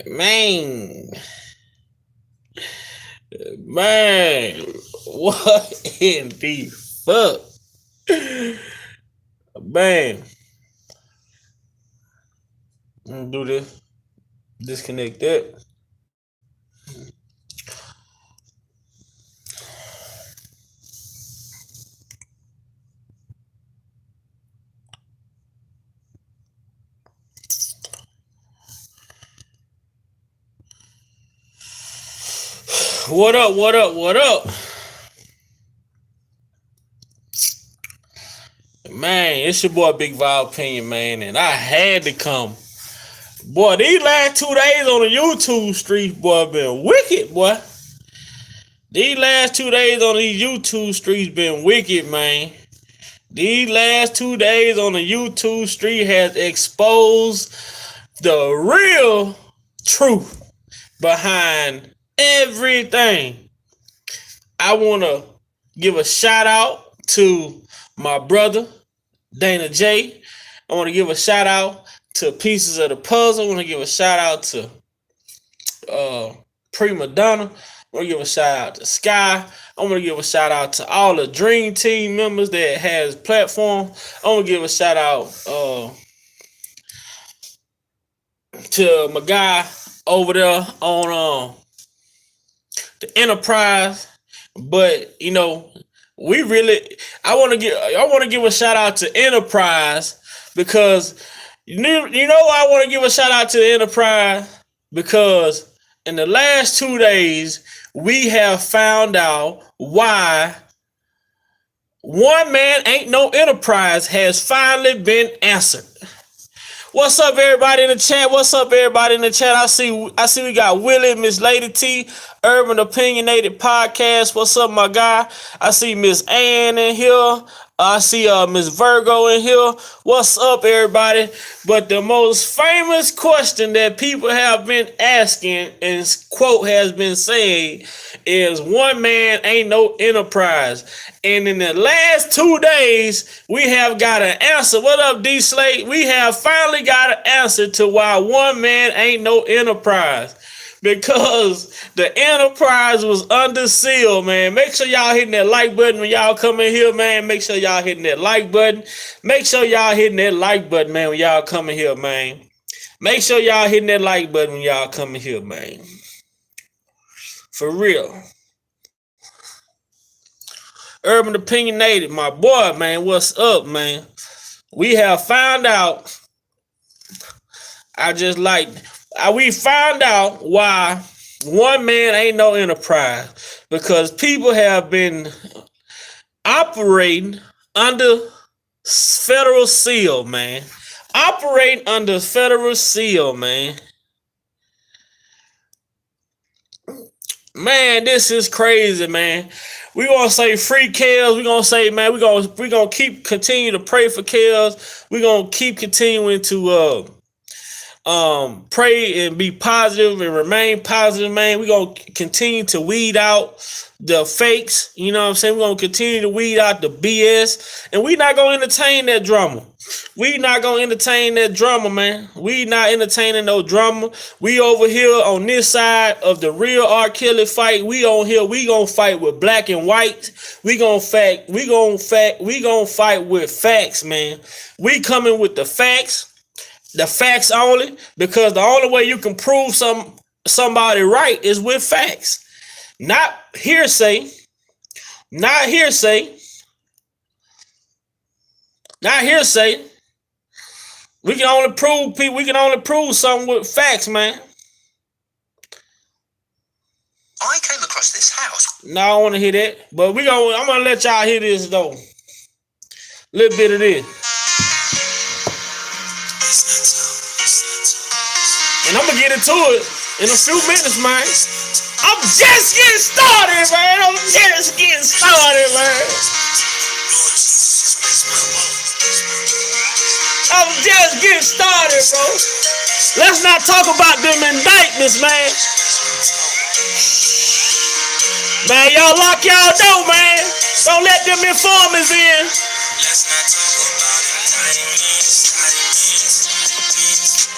Man, man, what in the fuck? Man, I'm gonna do this. Disconnect that. What up? What up? What up? Man, it's your boy Big Val Opinion, man, and I had to come. Boy, these last 2 days on the YouTube streets, boy, been wicked, boy. These last 2 days on these YouTube streets been wicked, man. These last 2 days on the YouTube street has exposed the real truth behind everything. I want to give a shout out to my brother, Dana J. I want to give a shout out to Pieces of the Puzzle. I want to give a shout out to Prima Donna. I want to give a shout out to Sky. I want to give a shout out to all the Dream Team members that has platform. I want to give a shout out to my guy over there on the Enterprise. But you know, I want to give a shout out to Enterprise because I want to give a shout out to the Enterprise because in the last 2 days we have found out why one man ain't no enterprise has finally been answered. What's up, everybody in the chat? What's up, everybody in the chat? I see we got Willie, Miss Lady T, Urban Opinionated Podcast. What's up, my guy? I see Miss Ann in here. I see Miss Virgo in here. What's up, everybody? But the most famous question that people have been asking and quote has been saying is one man ain't no enterprise. And in the last 2 days, we have got an answer. What up, D Slate? We have finally got an answer to why one man ain't no enterprise. Because the Enterprise was under seal, man. Make sure y'all hitting that like button when y'all come in here, man. Make sure y'all hitting that like button. Make sure y'all hitting that like button, man, when y'all come in here, man. Make sure y'all hitting that like button when y'all come in here, man. For real. Urban Opinionated, my boy, man. What's up, man? We have found out. We found out why one man ain't no enterprise because people have been operating under federal seal, man. Operating under federal seal, man. Man, this is crazy, man. We gonna say free Kels. We gonna say, man, we gonna continue to pray for Kels. We gonna keep continuing to pray and be positive and remain positive, man. We're gonna continue to weed out the fakes, you know what I'm saying? We're gonna continue to weed out the BS, and we not gonna entertain that drama. We not gonna entertain that drama, man. We not entertaining no drama. We over here on this side of the real R. Kelly fight. We on here, we gonna fight with black and white. We gonna fight with facts, man. We coming with the facts. The facts only, because the only way you can prove somebody right is with facts, not hearsay, not hearsay, not hearsay. We can only prove people. We can only prove something with facts, man. I came across this house. No, I don't want to hear that, but I'm gonna let y'all hear this though. A little bit of this. And I'm gonna get into it in a few minutes, man. I'm just getting started, man. I'm just getting started, man. I'm just getting started, bro. Let's not talk about them indictments, man. Man, y'all lock y'all door, man. Don't let them informers in.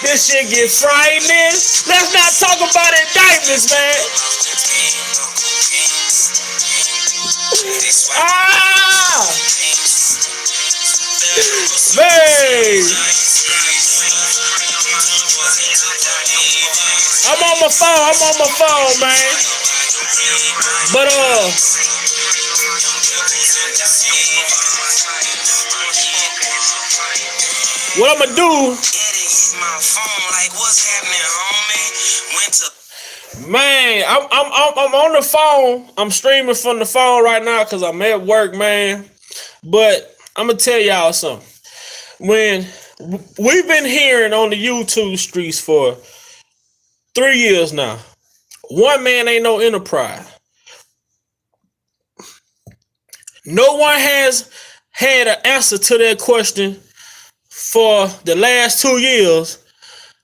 This shit get frightening. Let's not talk about indictments, man. Ah! Man! I'm on my phone, man. But what I'ma do? Man, I'm on the phone. I'm streaming from the phone right now because I'm at work, man. But I'm gonna tell y'all something. When we've been hearing on the YouTube streets for 3 years now, one man ain't no enterprise. No one has had an answer to that question for the last 2 years.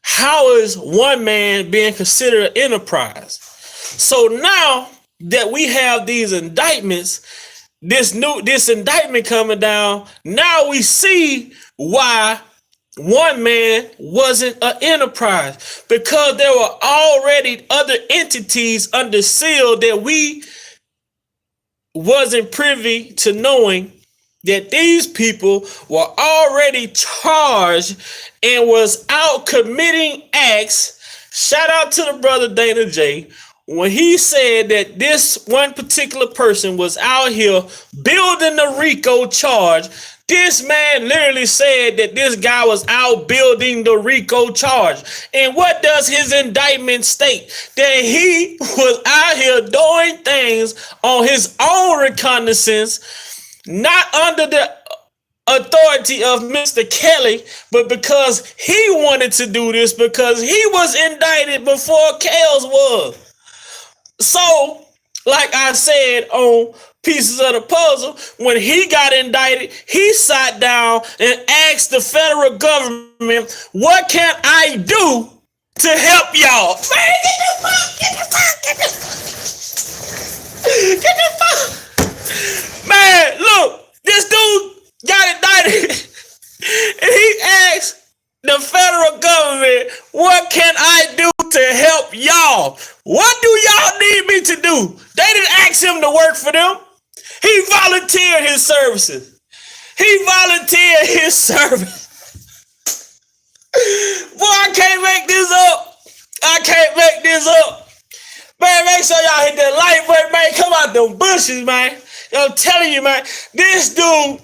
How is one man being considered an enterprise? So now that we have these indictments, this indictment coming down, now we see why one man wasn't an enterprise, because there were already other entities under seal that we wasn't privy to knowing that these people were already charged and was out committing acts. Shout out to the brother Dana J. When he said that this one particular person was out here building the RICO charge, this man literally said that this guy was out building the RICO charge. And what does his indictment state? That he was out here doing things on his own reconnaissance, not under the authority of Mr. Kelly, but because he wanted to do this, because he was indicted before Kels was. So, like I said on Pieces of the Puzzle, when he got indicted, he sat down and asked the federal government, what can I do to help y'all? Man, get the fuck. Man, look, this dude got indicted and he asked the federal government, what can I do to help y'all? What do y'all need me to do? They didn't ask him to work for them. He volunteered his services. He volunteered his service. Boy, I can't make this up. I can't make this up. Man, make sure y'all hit that like button, man. Come out them bushes, man. I'm telling you, man. This dude,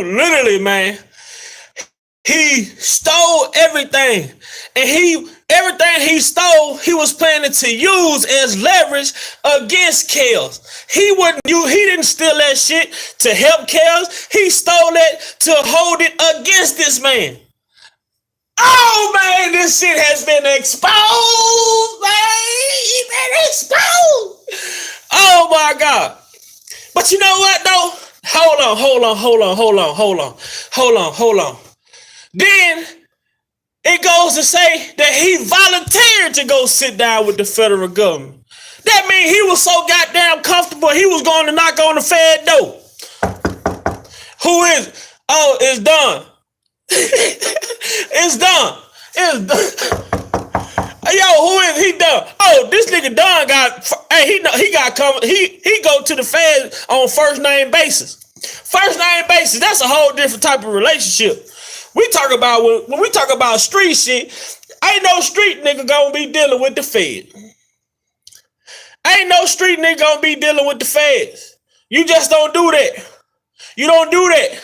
literally, man, he stole everything. And everything he stole, he was planning to use as leverage against Kels. He didn't steal that shit to help Kels. He stole it to hold it against this man. Oh man, this shit has been exposed, man. He been exposed. Oh my God. But you know what though? Hold on. Then it goes to say that he volunteered to go sit down with the federal government. That means he was so goddamn comfortable, he was going to knock on the Fed door. Who is it? Oh, it's done. It's done. Yo, who is he done? Oh, this nigga Don got, hey, he got covered. He go to the Fed on first name basis. First name basis, that's a whole different type of relationship. We talk about, when we talk about street shit, ain't no street nigga gonna be dealing with the Fed. Ain't no street nigga gonna be dealing with the Feds. You just don't do that. You don't do that.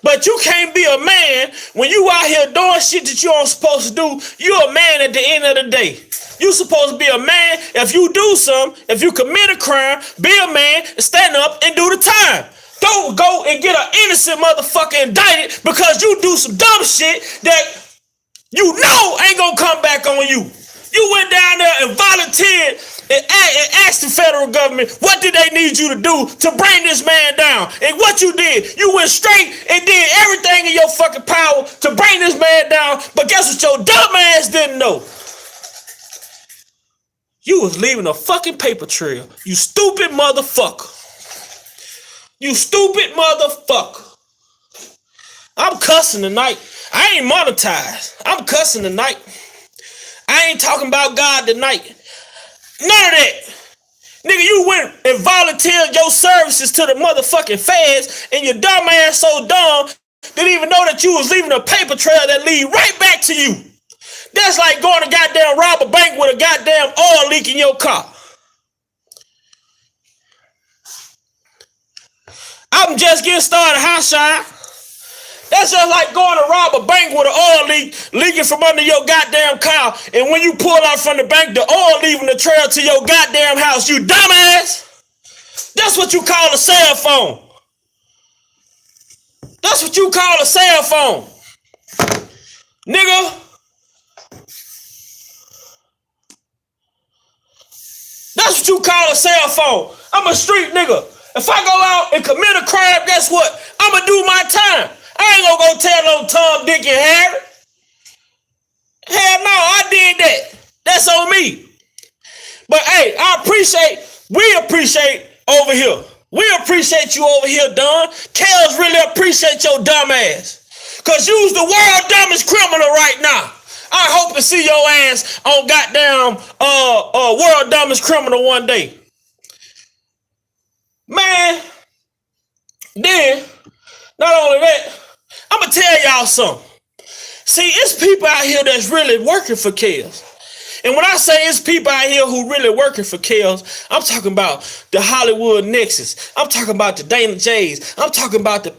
But you can't be a man when you out here doing shit that you aren't supposed to do. You a man at the end of the day. You supposed to be a man. If you do something, if you commit a crime, be a man and stand up and do the time. Don't go and get an innocent motherfucker indicted because you do some dumb shit that you know ain't gonna come back on you. You went down there and volunteered and asked the federal government, what did they need you to do to bring this man down? And what you did, you went straight and did everything in your fucking power to bring this man down. But guess what your dumb ass didn't know? You was leaving a fucking paper trail. You stupid motherfucker. You stupid motherfucker. I'm cussing tonight. I ain't monetized. I'm cussing tonight. I ain't talking about God tonight. None of that. Nigga, you went and volunteered your services to the motherfucking feds, and your dumb ass so dumb didn't even know that you was leaving a paper trail that lead right back to you. That's like going to goddamn rob a bank with a goddamn oil leak in your car. I'm just getting started, huh, Shine? That's just like going to rob a bank with an oil leak leaking from under your goddamn car, and when you pull out from the bank, the oil leaving the trail to your goddamn house, you dumbass. That's what you call a cell phone. That's what you call a cell phone. Nigga. That's what you call a cell phone. I'm a street nigga. If I go out and commit a crime, guess what? I'ma do my time. I ain't gonna go tell no Tom, Dick, and Harry. Hell no, I did that. That's on me. But hey, we appreciate over here. We appreciate you over here, Don. Kels really appreciate your dumb ass. Cause you's the world dumbest criminal right now. I hope to see your ass on goddamn world dumbest criminal one day. Man, then, not only that, I'm gonna tell y'all something. See, it's people out here that's really working for Kels. And when I say it's people out here who really working for Kels, I'm talking about the Hollywood Nexus. I'm talking about the Dana Jays. I'm talking about the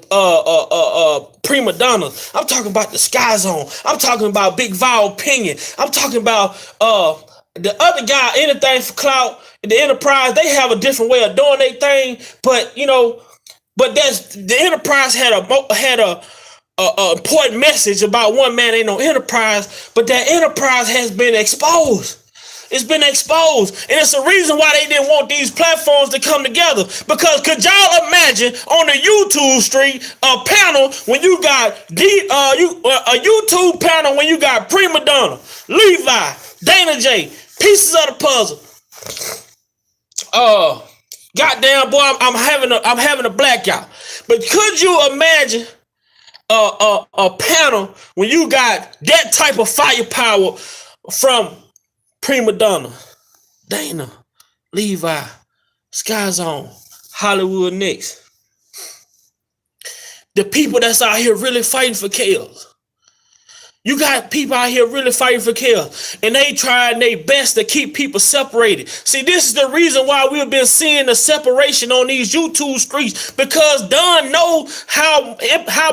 Prima Donnas. I'm talking about the Sky Zone. I'm talking about Big Val Opinion. I'm talking about the other guy, Anything for Clout, the Enterprise. They have a different way of doing their thing, but that's the Enterprise had a important message about one man ain't no Enterprise, but that Enterprise has been exposed. It's been exposed, and it's the reason why they didn't want these platforms to come together. Because could y'all imagine on the YouTube street a panel when you got a YouTube panel when you got Prima Donna, Levi, Dana J, pieces of the puzzle. Goddamn boy, I'm having a blackout. But could you imagine a panel when you got that type of firepower from Prima Donna, Dana, Levi, Sky Zone, Hollywood Knicks? The people that's out here really fighting for Kels. You got people out here really fighting for Kels, and they trying their best to keep people separated. See, this is the reason why we've been seeing the separation on these YouTube streets, because Don knows how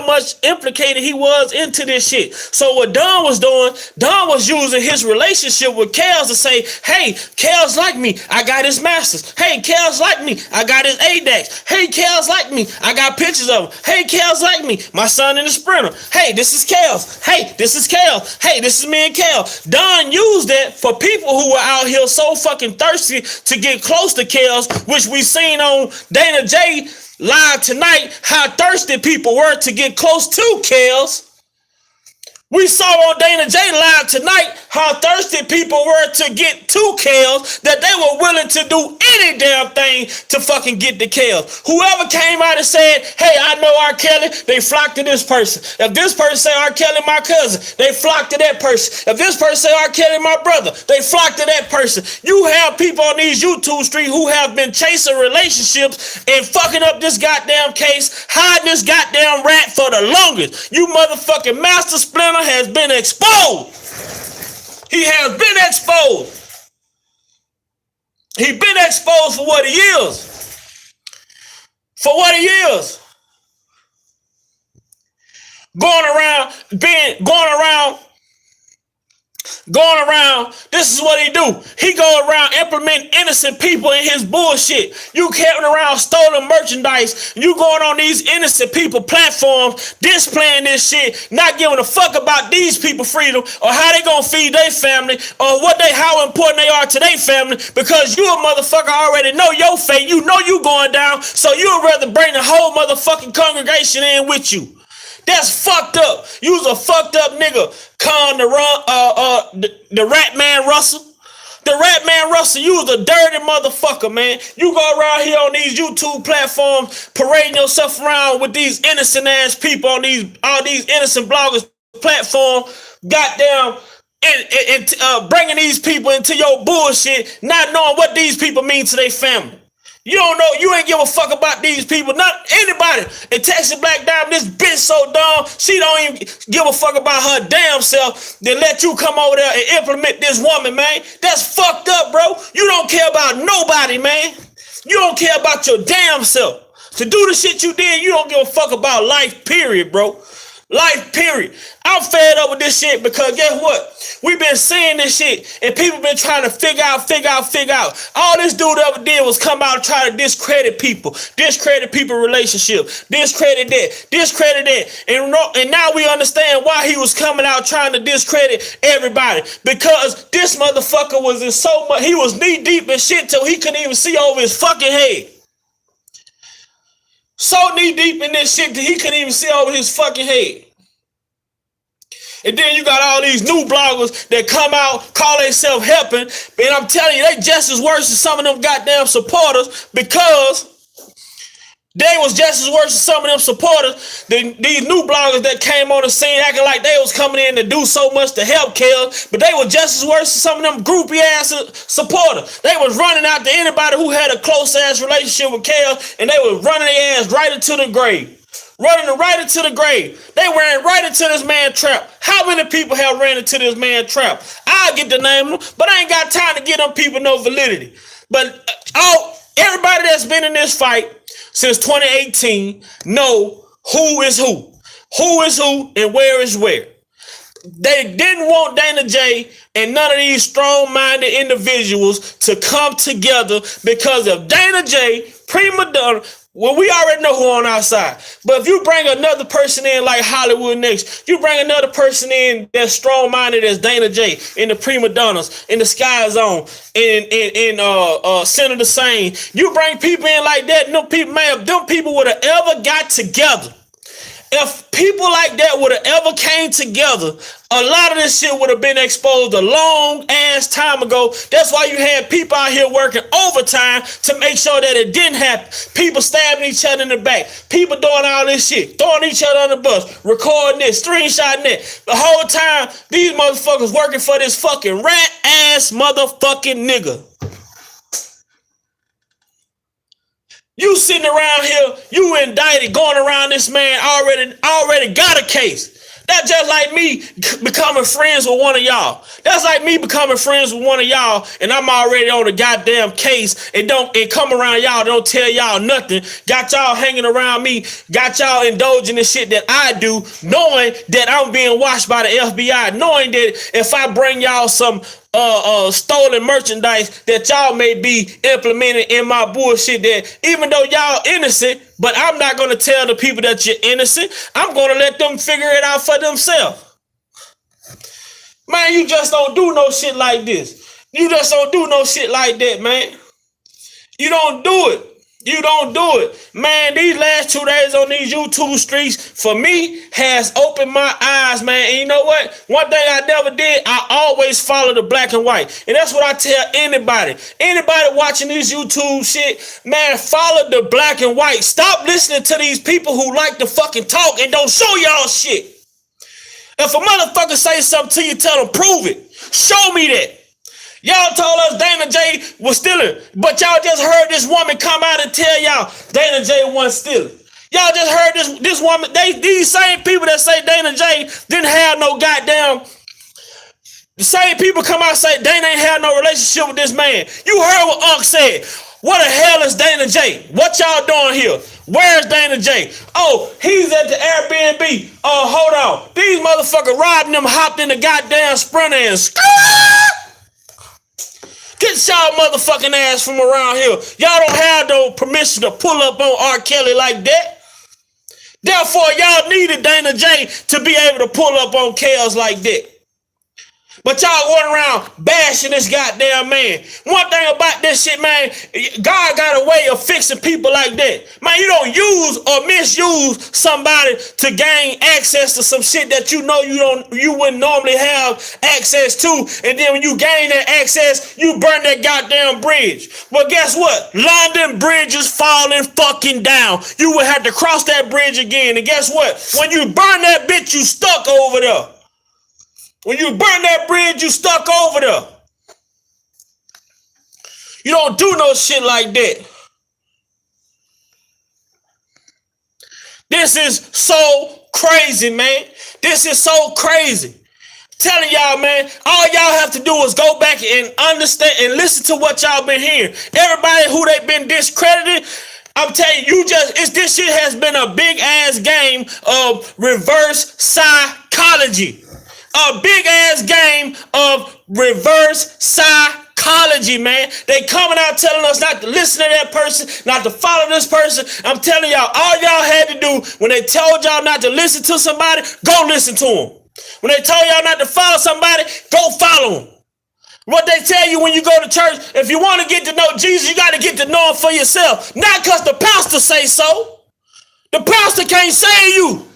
much implicated he was into this shit. So what Don was doing, Don was using his relationship with Kels to say, hey, Kels like me, I got his masters. Hey, Kels like me, I got his ADAX. Hey, Kels like me, I got pictures of him. Hey, Kels like me, my son in the Sprinter. Hey, this is Kels. Hey, this is Kels. Hey, this is me and Kels. Don used that for people who were out here so fucking thirsty to get close to Kels, which we seen on Dana J live tonight, how thirsty people were to get close to Kels. We saw on Dana J live tonight how thirsty people were to get to Kels, that they were willing to do any damn thing to fucking get to Kels. Whoever came out and said, hey, I know R. Kelly, they flocked to this person. If this person say R. Kelly my cousin, they flocked to that person. If this person say R. Kelly my brother, they flocked to that person. You have people on these YouTube streets who have been chasing relationships and fucking up this goddamn case, hiding this goddamn rat for the longest. You motherfucking master splinter has been exposed. He has been exposed. He been exposed for what he is. For what he is. Going around, this is what he do. He go around implementing innocent people in his bullshit. You carrying around stolen merchandise. You going on these innocent people platforms, displaying this shit, not giving a fuck about these people freedom or how they gonna feed their family or how important they are to their family, because you a motherfucker already know your fate. You know you going down, so you'd rather bring the whole motherfucking congregation in with you. That's fucked up. You was a fucked up nigga. The Rat Man Russell. The Rap Man Russell, you was a dirty motherfucker, man. You go around here on these YouTube platforms parading yourself around with these innocent ass people on all these innocent bloggers platform, goddamn, and bringing these people into your bullshit, not knowing what these people mean to their family. You don't know, you ain't give a fuck about these people, not anybody. And Texas Black Diamond, this bitch so dumb, she don't even give a fuck about her damn self to let you come over there and implement this woman, man. That's fucked up, bro. You don't care about nobody, man. You don't care about your damn self. To do the shit you did, you don't give a fuck about life, period, bro. Life, period. I'm fed up with this shit because guess what? We've been seeing this shit and people been trying to figure out. All this dude ever did was come out and try to discredit people relationship, discredit that. And now we understand why he was coming out trying to discredit everybody, because this motherfucker was in so much, he was knee deep in shit till he couldn't even see over his fucking head. So knee deep in this shit that he couldn't even see over his fucking head. And then you got all these new bloggers that come out, call themselves helping, and I'm telling you, they just as worse as some of them goddamn supporters, because they was just as worse as some of them supporters than these new bloggers that came on the scene acting like they was coming in to do so much to help Kels, but they were just as worse as some of them groupie ass supporters. They was running out to anybody who had a close ass relationship with Kels, and they was running their ass right into the grave. Running right into the grave. They ran right into this man trap. How many people have ran into this man trap? I'll get the name of them, but I ain't got time to give them people no validity. But everybody that's been in this fight since 2018 know who is who. Who is who and where is where. They didn't want Dana J and none of these strong-minded individuals to come together because of Dana J, Prima Donna. Well, we already know who on our side. But if you bring another person in like Hollywood Next, you bring another person in that's strong-minded as Dana J, in the Prima Donnas, in the Sky Zone, in Senator Sane. You bring people in like that, them people would have ever got together. If people like that would have ever came together, a lot of this shit would have been exposed a long ass time ago. That's why you had people out here working overtime to make sure that it didn't happen. People stabbing each other in the back. People doing all this shit. Throwing each other on the bus. Recording this. Screenshotting that. The whole time, these motherfuckers working for this fucking rat ass motherfucking nigga. You sitting around here, you indicted, going around this man already got a case. That's just like me becoming friends with one of y'all. That's like me becoming friends with one of y'all, and I'm already on a goddamn case, and come around y'all, don't tell y'all nothing. Got y'all hanging around me, got y'all indulging in shit that I do, knowing that I'm being watched by the FBI, knowing that if I bring y'all some stolen merchandise that y'all may be implementing in my bullshit, that even though y'all innocent, but I'm not going to tell the people that you're innocent. I'm going to let them figure it out for themselves. Man, you just don't do no shit like this. You just don't do no shit like that, man. You don't do it. You don't do it. Man, these last 2 days on these YouTube streets, for me, has opened my eyes, man. And you know what? One thing I never did, I always follow the black and white. And that's what I tell anybody. Anybody watching this YouTube shit, man, follow the black and white. Stop listening to these people who like to fucking talk and don't show y'all shit. If a motherfucker say something to you, tell them, prove it. Show me that. Y'all told us Dana J was stealing, but y'all just heard this woman come out and tell y'all Dana J wasn't stealing. Y'all just heard this woman, these same people that say Dana J didn't have no goddamn, the same people come out and say Dana ain't had no relationship with this man. You heard what Unc said. What the hell is Dana J? What y'all doing here? Where's Dana J? Oh, he's at the Airbnb. Oh, hold on. These motherfuckers robbing them, hopped in the goddamn Sprinter and get y'all motherfucking ass from around here. Y'all don't have no permission to pull up on R. Kelly like that. Therefore, y'all needed Dana J to be able to pull up on Kels like that. But y'all going around bashing this goddamn man. One thing about this shit, man, God got a way of fixing people like that. Man, you don't use or misuse somebody to gain access to some shit that you know you wouldn't normally have access to. And then when you gain that access, you burn that goddamn bridge. Well, guess what? London Bridge is falling fucking down. You will have to cross that bridge again. And guess what? When you burn that bitch, you stuck over there. When you burn that bridge, you stuck over there. You don't do no shit like that. This is so crazy, man. This is so crazy. Telling y'all, man, all y'all have to do is go back and understand and listen to what y'all been hearing. Everybody who they been discredited, I'm telling you, this shit has been a big ass game of reverse psychology. A big ass game of reverse psychology, man. They coming out telling us not to listen to that person, not to follow this person. I'm telling y'all, all y'all had to do when they told y'all not to listen to somebody, go listen to them. When they told y'all not to follow somebody, go follow them. What they tell you when you go to church, if you want to get to know Jesus, you got to get to know him for yourself. Not because the pastor say so. The pastor can't save you.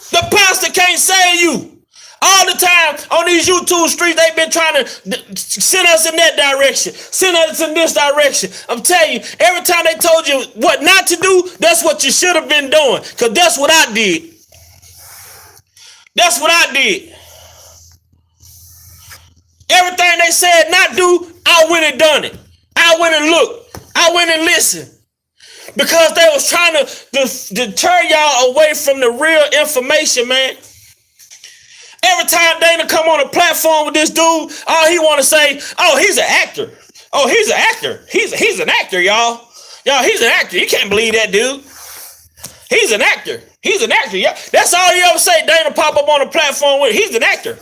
The pastor can't save you. All the time on these YouTube streets, they've been trying to send us in that direction, send us in this direction. I'm telling you, every time they told you what not to do, that's what you should have been doing. Because that's what I did. That's what I did. Everything they said not do, I went and done it. I went and looked. I went and listened. Because they was trying to deter y'all away from the real information, man. Every time Dana come on a platform with this dude, all he want to say, oh, he's an actor. Oh, he's an actor. He's an actor, y'all. Y'all, he's an actor. You can't believe that dude. He's an actor. He's an actor. Yeah, that's all you ever say. Dana pop up on a platform with. He's an actor.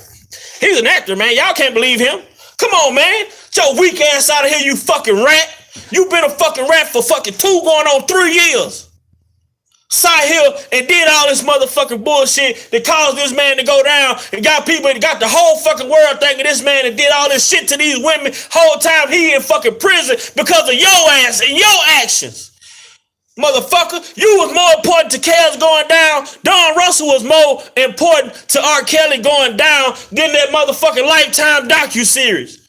He's an actor, man. Y'all can't believe him. Come on, man. Get your weak ass out of here, you fucking rat. You been a fucking rat for fucking 2 going on 3 years. Sat here and did all this motherfucking bullshit that caused this man to go down and got the whole fucking world thinking this man and did all this shit to these women. Whole time he in fucking prison because of your ass and your actions. Motherfucker, you was more important to Kels going down. Don Russell was more important to R. Kelly going down than that motherfucking Lifetime docuseries.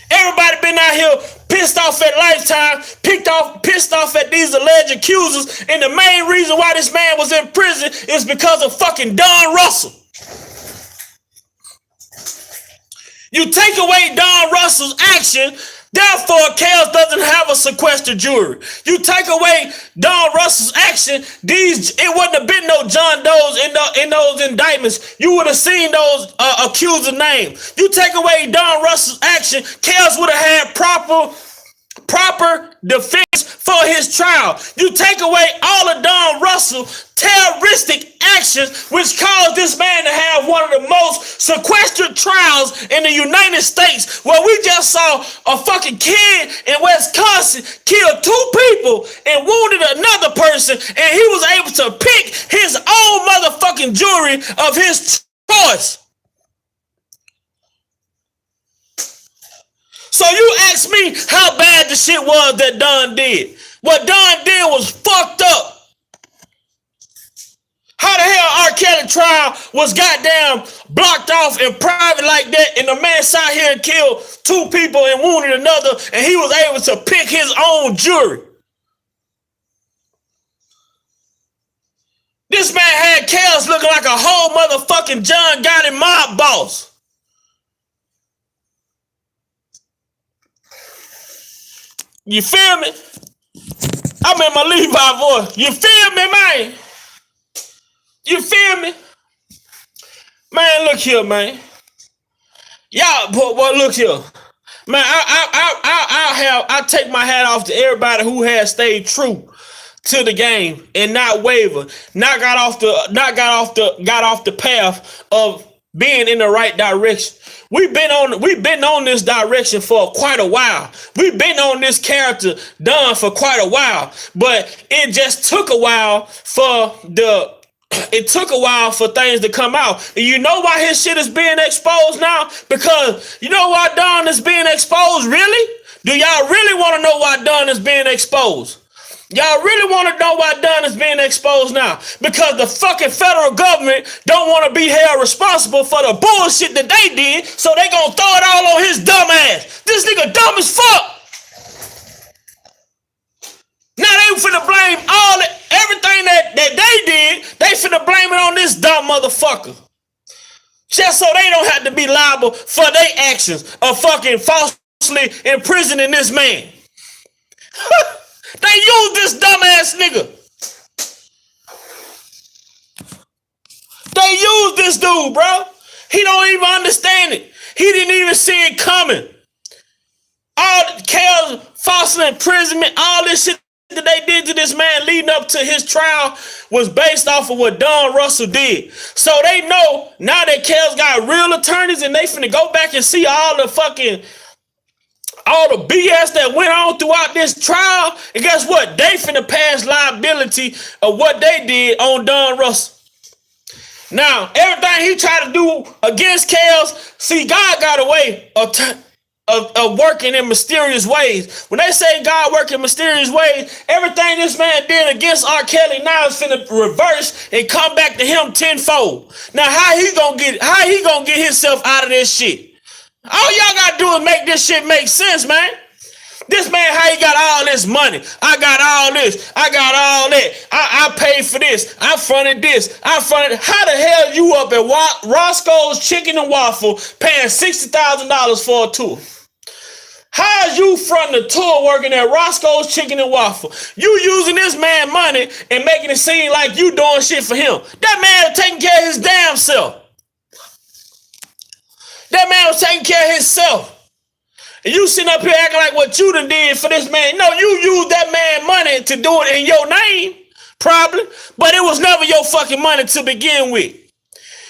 Everybody been out here pissed off at Lifetime, pissed off at these alleged accusers, and the main reason why this man was in prison is because of fucking Don Russell. You take away Don Russell's action, therefore Kels doesn't have a sequestered jury. You take away Don Russell's action, it wouldn't have been no John Doe's in those indictments. You would have seen those accuser names. You take away Don Russell's action, Kels would have had proper defense for his trial. You take away all of Don Russell's terroristic actions, which caused this man to have one of the most sequestered trials in the United States, where we just saw a fucking kid in Wisconsin kill 2 people and wounded another person, and he was able to pick his own motherfucking jury of his choice. So you ask me how bad the shit was that Don did. What Don did was fucked up. How the hell R. Kelly trial was goddamn blocked off in private like that, and the man sat here and killed 2 people and wounded another, and he was able to pick his own jury. This man had Kels looking like a whole motherfucking John Gotti mob boss. You feel me? I'm in my Levi voice. You feel me, man? You feel me? Man, look here, man. Y'all, boy, look here. Man, I take my hat off to everybody who has stayed true to the game and not waver, got off the path of being in the right direction. We've been on this direction for quite a while. We've been on this character done for quite a while, but it just took a while for the it took a while for things to come out. And you know why his shit is being exposed now? Because you know why Don is being exposed, really? Do y'all really want to know why Don is being exposed? Y'all really want to know why Don is being exposed now? Because the fucking federal government don't want to be held responsible for the bullshit that they did, so they gonna throw it all on his dumb ass. This nigga dumb as fuck. Now they finna blame everything that they did, they finna blame it on this dumb motherfucker. Just so they don't have to be liable for their actions of fucking falsely imprisoning this man. They use this dumbass nigga. They use this dude, bro. He don't even understand it. He didn't even see it coming. All Kel's false imprisonment, all this shit that they did to this man leading up to his trial was based off of what Don Russell did. So they know now that Kel's got real attorneys and they finna go back and see all the BS that went on throughout this trial. And guess what? They finna pass liability of what they did on Don Russell. Now, everything he tried to do against Kel's, see, God got a way of working in mysterious ways. When they say God work in mysterious ways, everything this man did against R. Kelly now is finna reverse and come back to him tenfold. Now, how he gonna get himself out of this shit? All y'all gotta do is make this shit make sense, man. This man, how he got all this money? I got all this. I got all that. I paid for this. I fronted this. How the hell you up at Roscoe's Chicken and Waffle paying $60,000 for a tour? How is you fronting a tour working at Roscoe's Chicken and Waffle? You using this man money and making it seem like you doing shit for him. That man is taking care of his damn self. That man was taking care of himself. And you sitting up here acting like what you done did for this man. No, you used that man money to do it in your name, probably. But it was never your fucking money to begin with.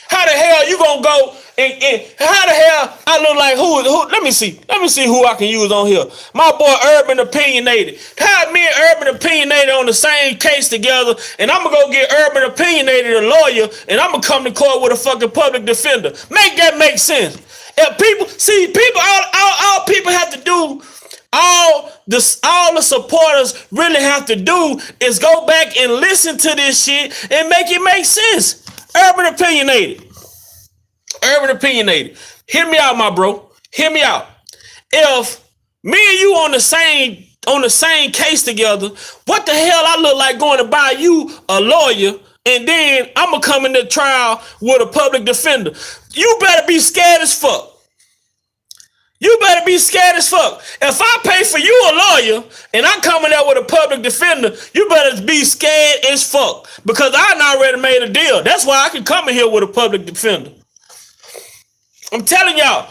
How the hell you gonna go and how the hell I look like who? Let me see who I can use on here. My boy Urban Opinionated. How me and Urban Opinionated on the same case together, and I'm gonna go get Urban Opinionated a lawyer, and I'm gonna come to court with a fucking public defender. Make that make sense? If all people have to do, all the supporters really have to do is go back and listen to this shit and make it make sense. Urban Opinionated. Hear me out, my bro. Hear me out. If me and you on the same case together, what the hell I look like going to buy you a lawyer and then I'm gonna come into trial with a public defender? You better be scared as fuck. You better be scared as fuck. If I pay for you a lawyer and I'm coming out with a public defender, you better be scared as fuck because I done already made a deal. That's why I can come in here with a public defender. I'm telling y'all,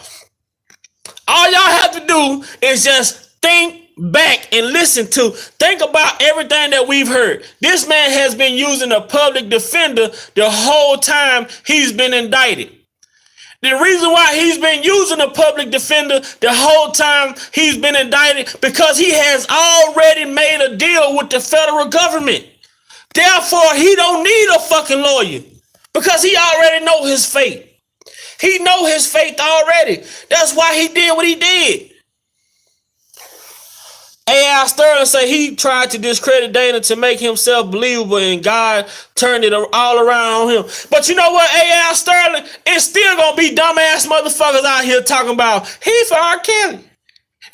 all y'all have to do is just think back and think about everything that we've heard. This man has been using a public defender the whole time he's been indicted. The reason why he's been using a public defender the whole time he's been indicted because he has already made a deal with the federal government. Therefore, he don't need a fucking lawyer because he already know his fate. He know his fate already. That's why he did what he did. A.I. Sterling say he tried to discredit Dana to make himself believable and God turned it all around on him. But you know what, A.I. Sterling, it's still going to be dumbass motherfuckers out here talking about he for R. Kelly.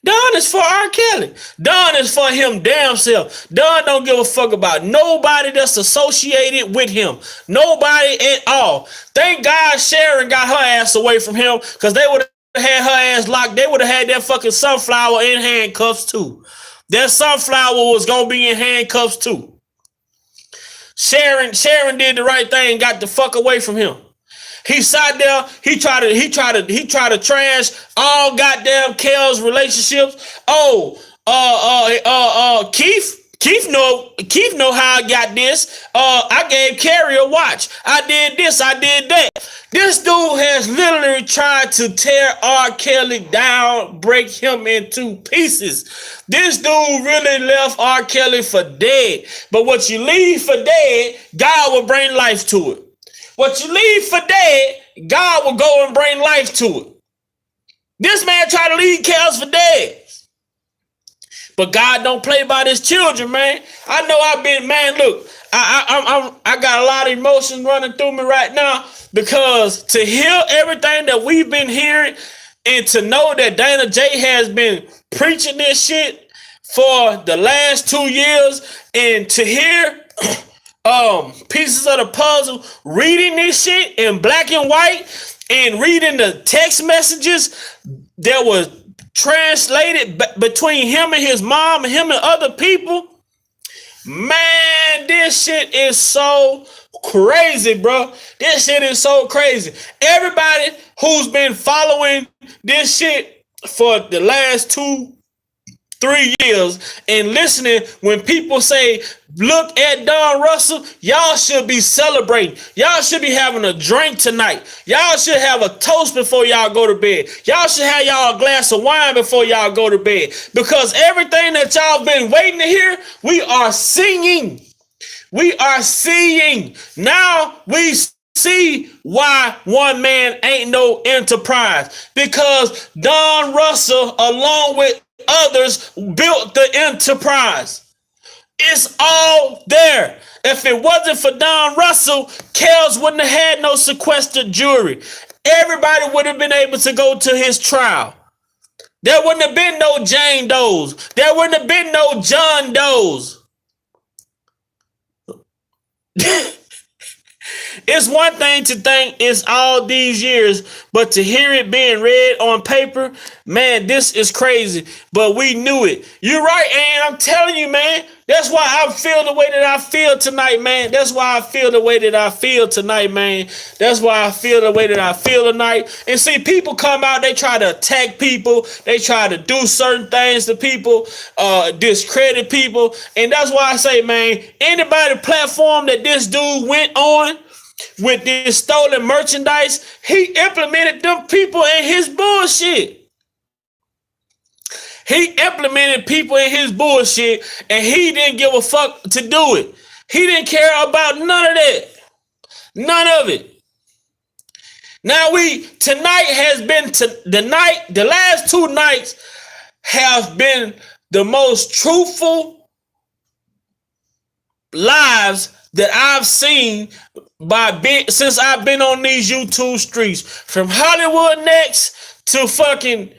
Don is for R. Kelly. Don is for him damn self. Don don't give a fuck about nobody that's associated with him. Nobody at all. Thank God Sharon got her ass away from him because they would have had her ass locked. They would have had that fucking sunflower in handcuffs too. That sunflower was gonna be in handcuffs too. Sharon did the right thing, got the fuck away from him. He sat there, he tried to trash all goddamn Kel's relationships. Keith, Keith know how I got this. I gave Carrie a watch. I did this, I did that. This dude has literally tried to tear R. Kelly down, break him into pieces. This dude really left R. Kelly for dead. But what you leave for dead, God will bring life to it. What you leave for dead, God will go and bring life to it. This man tried to leave Kels for dead. But God don't play by his children, man. I know I've been, man, look, I got a lot of emotions running through me right now because to hear everything that we've been hearing and to know that Dana J has been preaching this shit for the last 2 years and to hear pieces of the puzzle, reading this shit in black and white and reading the text messages that was translated between him and his mom and him and other people. Man, this shit is so crazy, bro. This shit is so crazy. Everybody who's been following this shit for the last 2-3 years and listening when people say, look at Don Russell, y'all should be celebrating. Y'all should be having a drink tonight. Y'all should have a toast before y'all go to bed. Y'all should have y'all a glass of wine before y'all go to bed. Because everything that y'all been waiting to hear, we are singing. We are seeing. Now we see why one man ain't no enterprise. Because Don Russell, along with others, built the enterprise. It's all there. If it wasn't for Don Russell, Kels wouldn't have had no sequestered jury. Everybody would have been able to go to his trial. There wouldn't have been no Jane Does. There wouldn't have been no John Does. It's one thing to think it's all these years, but to hear it being read on paper, man, this is crazy. But we knew it. You're right, and I'm telling you, man, that's why I feel the way that I feel tonight, man. That's why I feel the way that I feel tonight, man. That's why I feel the way that I feel tonight. And see, people come out, they try to attack people. They try to do certain things to people, discredit people. And that's why I say, man, anybody platform that this dude went on with this stolen merchandise, he implemented them people in his bullshit. He implemented people in his bullshit and he didn't give a fuck to do it. He didn't care about none of that. None of it. Now tonight has been the last 2 nights have been the most truthful lives that I've seen since I've been on these YouTube streets. From Hollywood Next to fucking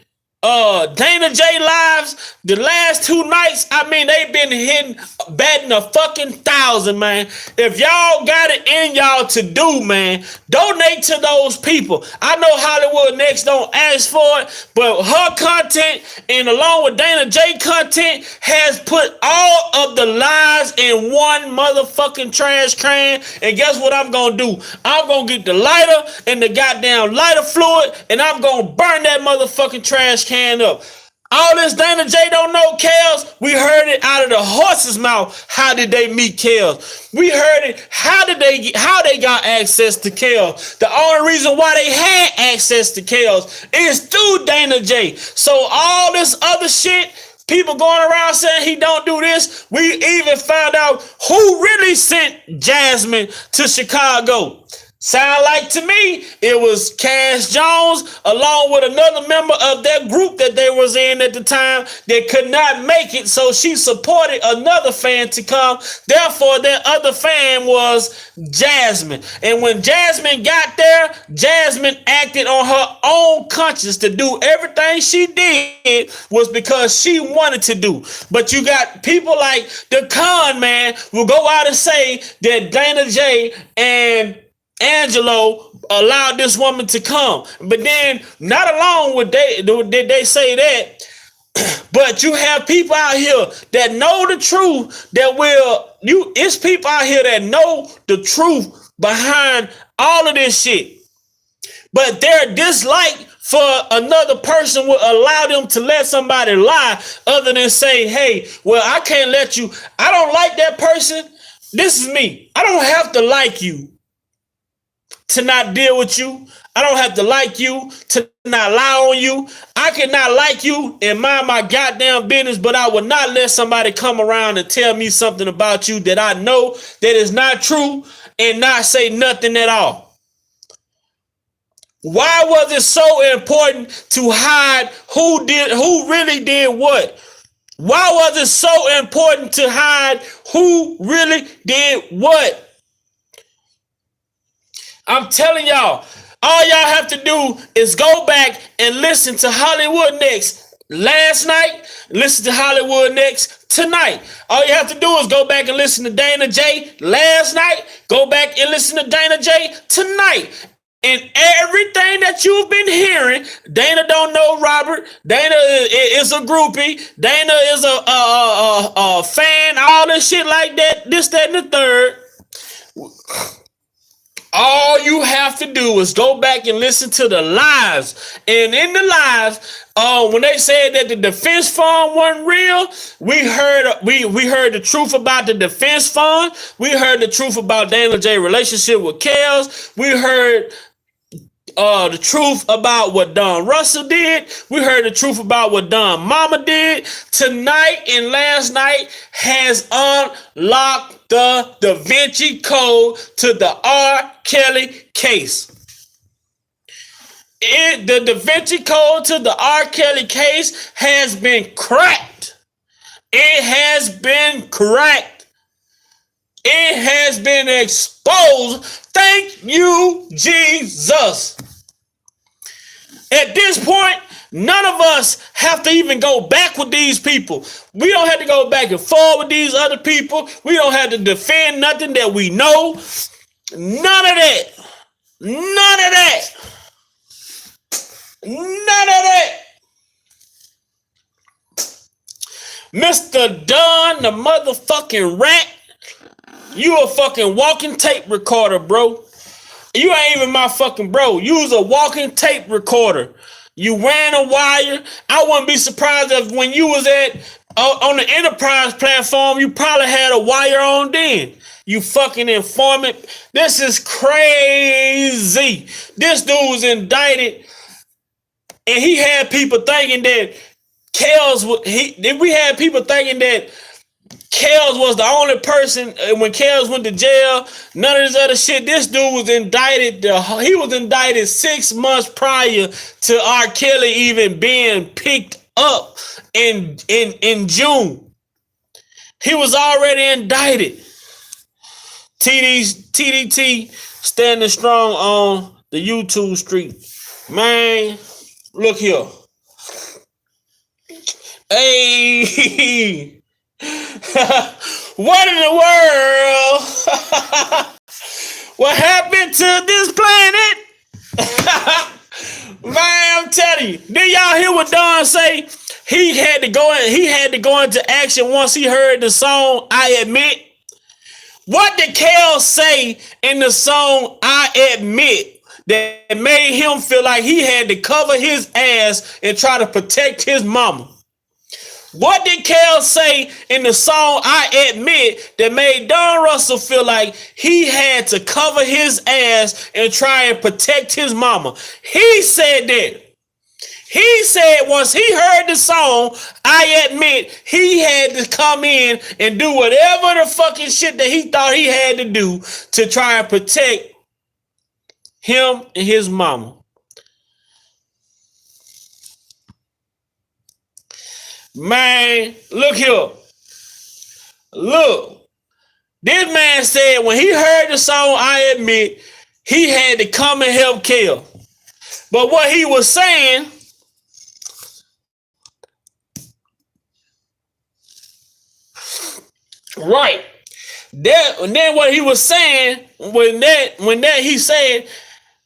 Dana J lives, the last 2 nights, I mean, they've been batting a fucking 1,000, man. If y'all got it in y'all to do, man, donate to those people. I know Hollywood Next don't ask for it, but her content and along with Dana J content has put all of the lies in one motherfucking trash can. And guess what I'm gonna do? I'm gonna get the lighter and the goddamn lighter fluid, and I'm gonna burn that motherfucking trash can up. All this Dana J don't know Kels, we heard it out of the horse's mouth. How did they meet Kels? We heard it. How they got access to Kels? The only reason why they had access to Kels is through Dana J. So all this other shit, people going around saying he don't do this. We even found out who really sent Jasmine to Chicago. Sound like to me, it was Cash Jones along with another member of that group that they was in at the time that could not make it. So she supported another fan to come. Therefore, that other fan was Jasmine. And when Jasmine got there, Jasmine acted on her own conscience to do everything she did was because she wanted to do. But you got people like the con man will go out and say that Dana J and Angelo allowed this woman to come, but then not alone did they say that, but you have people out here that know the truth it's people out here that know the truth behind all of this shit, but their dislike for another person would allow them to let somebody lie other than say, hey, well, I can't let you. I don't like that person. This is me. I don't have to like you to not deal with you. I don't have to like you to not lie on you. I cannot like you and mind my goddamn business, but I will not let somebody come around and tell me something about you that I know that is not true and not say nothing at all. Why was it so important to hide who really did what? Why was it so important to hide who really did what? I'm telling y'all, all y'all have to do is go back and listen to Hollywood Next last night, listen to Hollywood Next tonight. All you have to do is go back and listen to Dana J last night, go back and listen to Dana J tonight. And everything that you've been hearing, Dana don't know Robert. Dana is a groupie. Dana is a fan. All this shit like that. This, that, and the third. All you have to do is go back and listen to the lives. And in the lives, when they said that the defense fund wasn't real, we heard the truth about the defense fund. We heard the truth about Dana J's relationship with Kels. We heard the truth about what Don Russell did. We heard the truth about what Don Mama did. Tonight and last night has unlocked the Da Vinci Code to the R. Kelly case. The Da Vinci Code to the R. Kelly case has been cracked. It has been cracked. It has been exposed. Thank you, Jesus. At this point, none of us have to even go back with these people. We don't have to go back and forth with these other people. We don't have to defend nothing that we know. None of that. None of that. None of that. Mr. Dunn, the motherfucking rat, you a fucking walking tape recorder, bro. You ain't even my fucking bro. You was a walking tape recorder. You ran a wire. I wouldn't be surprised if when you was on the Enterprise platform, you probably had a wire on then. You fucking informant. This is crazy. This dude was indicted, and he had people thinking that we had people thinking that Kels was the only person when Kels went to jail. None of this other shit. This dude was indicted. He was indicted 6 months prior to R. Kelly even being picked up in June. He was already indicted. TDT standing strong on the YouTube street. Man, look here. Hey. What in the world? What happened to this planet? Man, I'm telling you. Did y'all hear what Don say? He had to go into action once he heard the song I Admit. What did Kels say in the song I Admit that made him feel like he had to cover his ass and try to protect his mama? What did Kels say in the song I Admit that made Don Russell feel like he had to cover his ass and try and protect his mama? He said that. He said once he heard the song I Admit, he had to come in and do whatever the fucking shit that he thought he had to do to try and protect him and his mama. Man, look here. Look. This man said when he heard the song I Admit, he had to come and help Kel. But what he was saying, right. And then what he was saying when that he said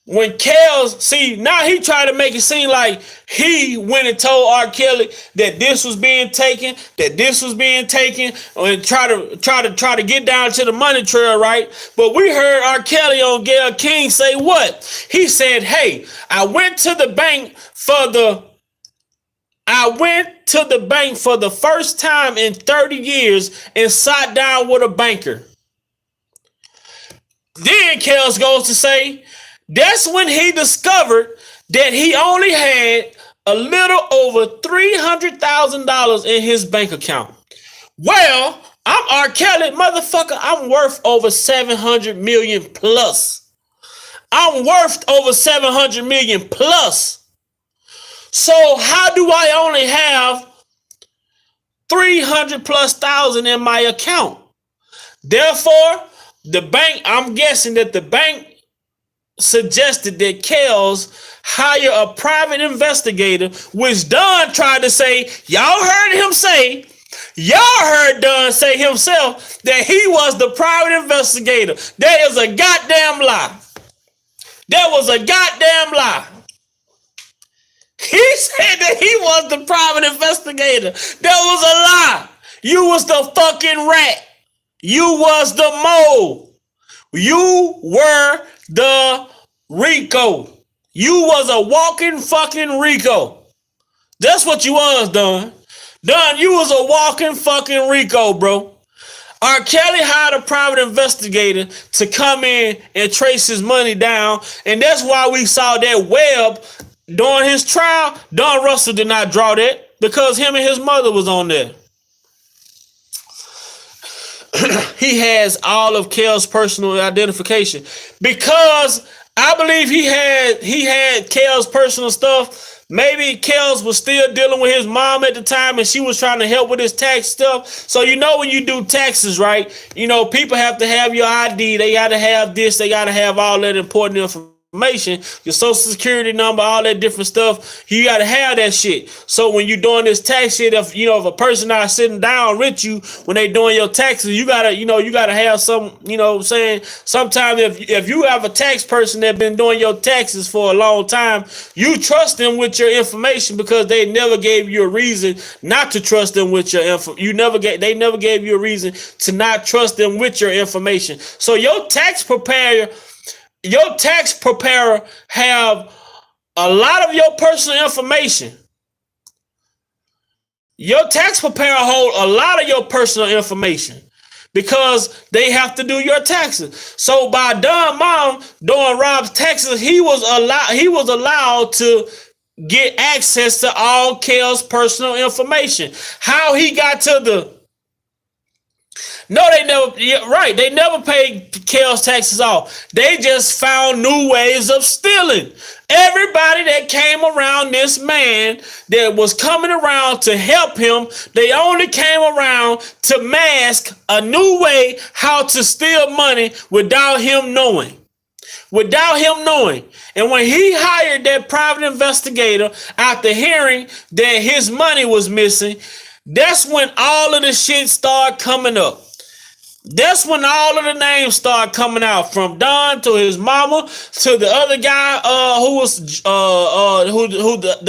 when Kels, see, now he tried to make it seem like he went and told R. Kelly that this was being taken, and try to get down to the money trail, right? But we heard R. Kelly on Gayle King say what? He said, "Hey, I went to the bank for the first time in 30 years and sat down with a banker." Then Kels goes to say, that's when he discovered that he only had a little over $300,000 in his bank account. Well, I'm R. Kelly, motherfucker. I'm worth over 700 million plus. I'm worth over 700 million plus. So how do I only have 300 plus thousand in my account? Therefore, the bank, I'm guessing that the bank suggested that Kels hire a private investigator, which Don tried to say, y'all heard Don say himself that he was the private investigator. That is a goddamn lie. That was a goddamn lie. He said that he was the private investigator. That was a lie. You was the fucking rat. You was the mole. You were the Rico. You was a walking fucking Rico. That's what you was, Don. Don, you was a walking fucking Rico, bro. R. Kelly hired a private investigator to come in and trace his money down. And that's why we saw that web during his trial. Don Russell did not draw that because him and his mother was on there. He has all of Kel's personal identification because I believe he had Kel's personal stuff. Maybe Kels was still dealing with his mom at the time and she was trying to help with his tax stuff. So you know when you do taxes, right? You know, people have to have your ID. They got to have this. They got to have all that important information. Your social security number, all that different stuff. You got to have that shit. So when you're doing this tax shit, if a person not sitting down with you when they doing your taxes, you gotta have some, what I'm saying, sometimes if you have a tax person that been doing your taxes for a long time, you trust them with your information because they never gave you a reason not to trust them with your info. They never gave you a reason to not trust them with your information. So your tax preparer have a lot of your personal information. Your tax preparer hold a lot of your personal information because they have to do your taxes. So by Don mom doing Rob's taxes, he was allowed to get access to all Kel's personal information. How he got to the No, they never. Yeah, right. They never paid Kel's taxes off. They just found new ways of stealing. Everybody that came around this man that was coming around to help him, they only came around to mask a new way how to steal money without him knowing. And when he hired that private investigator after hearing that his money was missing, that's when all of the shit started coming up. That's when all of the names start coming out, from Don to his mama to the other guy the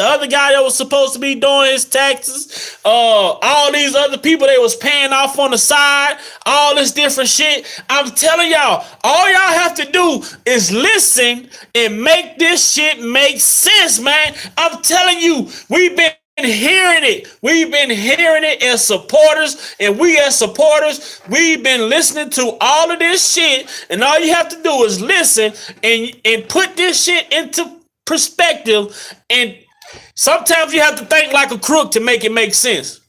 other guy that was supposed to be doing his taxes. All these other people they was paying off on the side, all this different shit. I'm telling y'all, all y'all have to do is listen and make this shit make sense, man. I'm telling you, we've been hearing it. We've been hearing it as supporters, and we as supporters, we've been listening to all of this shit, and all you have to do is listen and put this shit into perspective, and sometimes you have to think like a crook to make it make sense.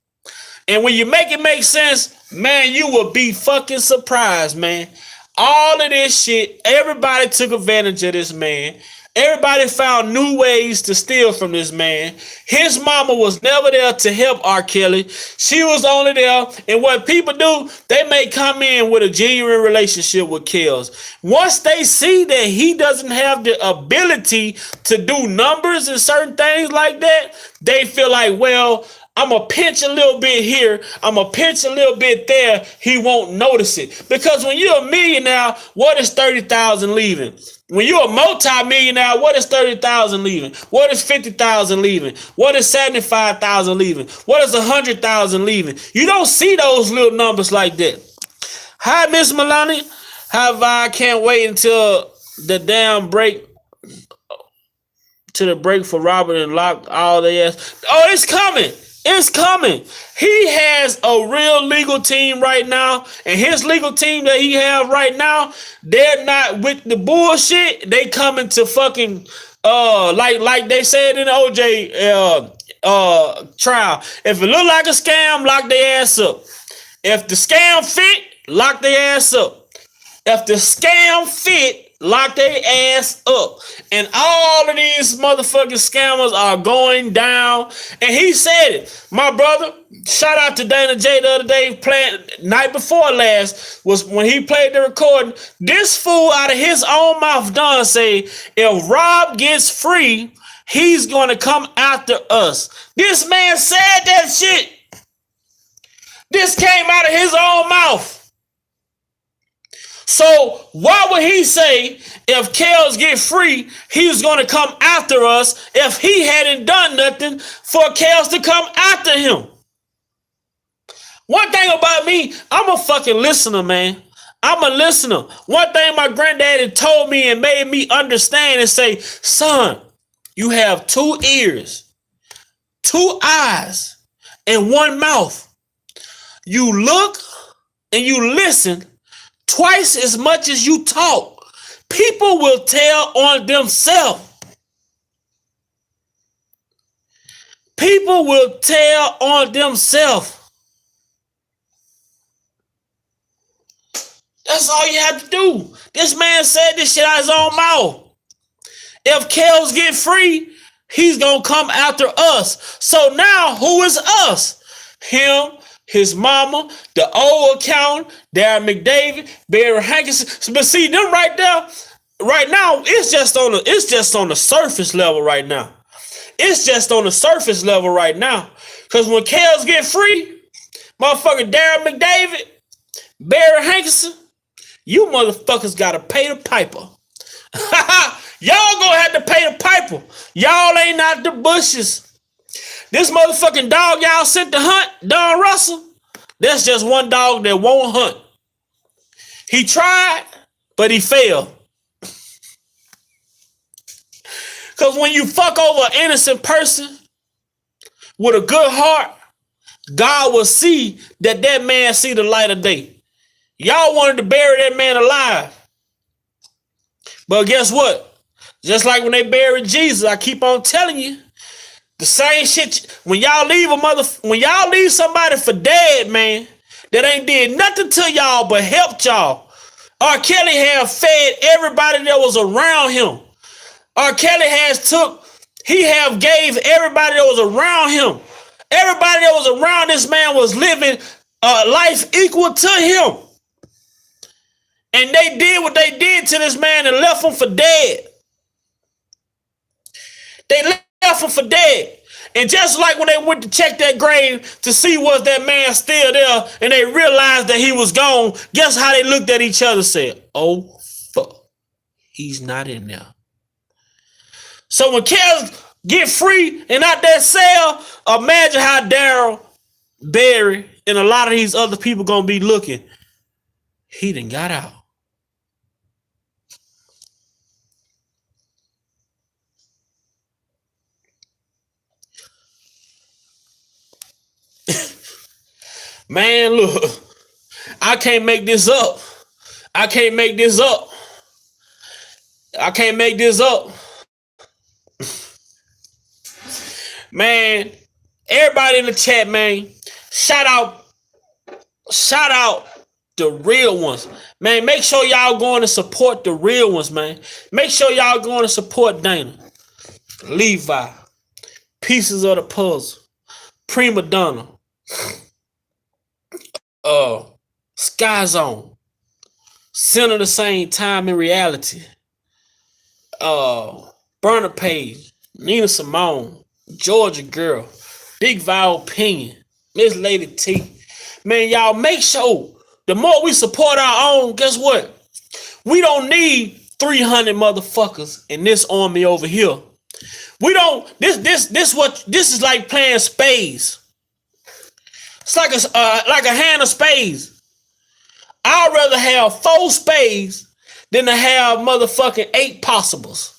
And when you make it make sense, man, you will be fucking surprised, man. All of this shit, everybody took advantage of this man. Everybody found new ways to steal from this man. His mama was never there to help R. Kelly. She was only there. And what people do, they may come in with a genuine relationship with Kels. Once they see that he doesn't have the ability to do numbers and certain things like that, they feel like, well, I'm going to pinch a little bit here. I'm going to pinch a little bit there. He won't notice it. Because when you're a millionaire, what is 30,000 leaving? When you're a multi-millionaire, what is 30,000 leaving? What is 50,000 leaving? What is 75,000 leaving? What is 100,000 leaving? You don't see those little numbers like that. Hi, Miss Melanie. I can't wait until the damn break. To the break for Robert and lock all their ass. Oh, it's coming. It's coming. He has a real legal team right now, and his legal team that he have right now, they're not with the bullshit. They coming to fucking like they said in the OJ trial. If it look like a scam, lock their ass up. If the scam fit, lock their ass up. If the scam fit, lock their ass up. And all of these motherfucking scammers are going down. And he said it. My brother, shout out to Dana J the other day, playing night before last, was when he played the recording. This fool out of his own mouth done say, if Rob gets free, he's going to come after us. This man said that shit. This came out of his own mouth. So why would he say if Kels get free, he's going to come after us if he hadn't done nothing for Kels to come after him? One thing about me, I'm a fucking listener, man. I'm a listener. One thing my granddaddy told me and made me understand and say, son, you have 2 ears, 2 eyes, and 1 mouth. You look and you listen twice as much as you talk. People will tell on themselves. People will tell on themselves. That's all you have to do. This man said this shit out of his own mouth. If Kels get free, he's going to come after us. So now who is us? Him, his mama, the old accountant, Darren McDavid, Barry Hankinson. But see them right there, right now, it's just on the surface level right now. It's just on the surface level right now. Because when Kels get free, motherfucking Darren McDavid, Barry Hankinson, you motherfuckers gotta pay the piper. Y'all gonna have to pay the piper. Y'all ain't out the bushes. This motherfucking dog y'all sent to hunt, Don Russell, that's just one dog that won't hunt. He tried, but he failed. Because when you fuck over an innocent person with a good heart, God will see that that man see the light of day. Y'all wanted to bury that man alive. But guess what? Just like when they buried Jesus, I keep on telling you, the same shit. When y'all leave somebody for dead, man, that ain't did nothing to y'all but helped y'all. R. Kelly have fed everybody that was around him. R. Kelly gave everybody that was around him. Everybody that was around this man was living a life equal to him. And they did what they did to this man and left him for dead. They left him for dead. And just like when they went to check that grave to see was that man still there and they realized that he was gone, guess how they looked at each other and said, oh, fuck, he's not in there. So when Kels get free and out that cell, imagine how Daryl, Barry, and a lot of these other people gonna be looking. He done got out. Man, look, I can't make this up. I can't make this up. I can't make this up. Man, everybody in the chat, man, shout out the real ones. Man, make sure y'all going to support the real ones, man. Make sure y'all going to support Dana, Levi, Pieces of the Puzzle, Prima Donna, Sky Zone, Center the Same Time in Reality, Burner Page, Nina Simone, Georgia Girl, Big Val Opinion, Miss Lady T. Man, y'all make sure the more we support our own, guess what? We don't need 300 motherfuckers in this army over here. We don't. This is like playing spades. It's like a hand of spades. I'd rather have 4 spades than to have motherfucking 8 possibles.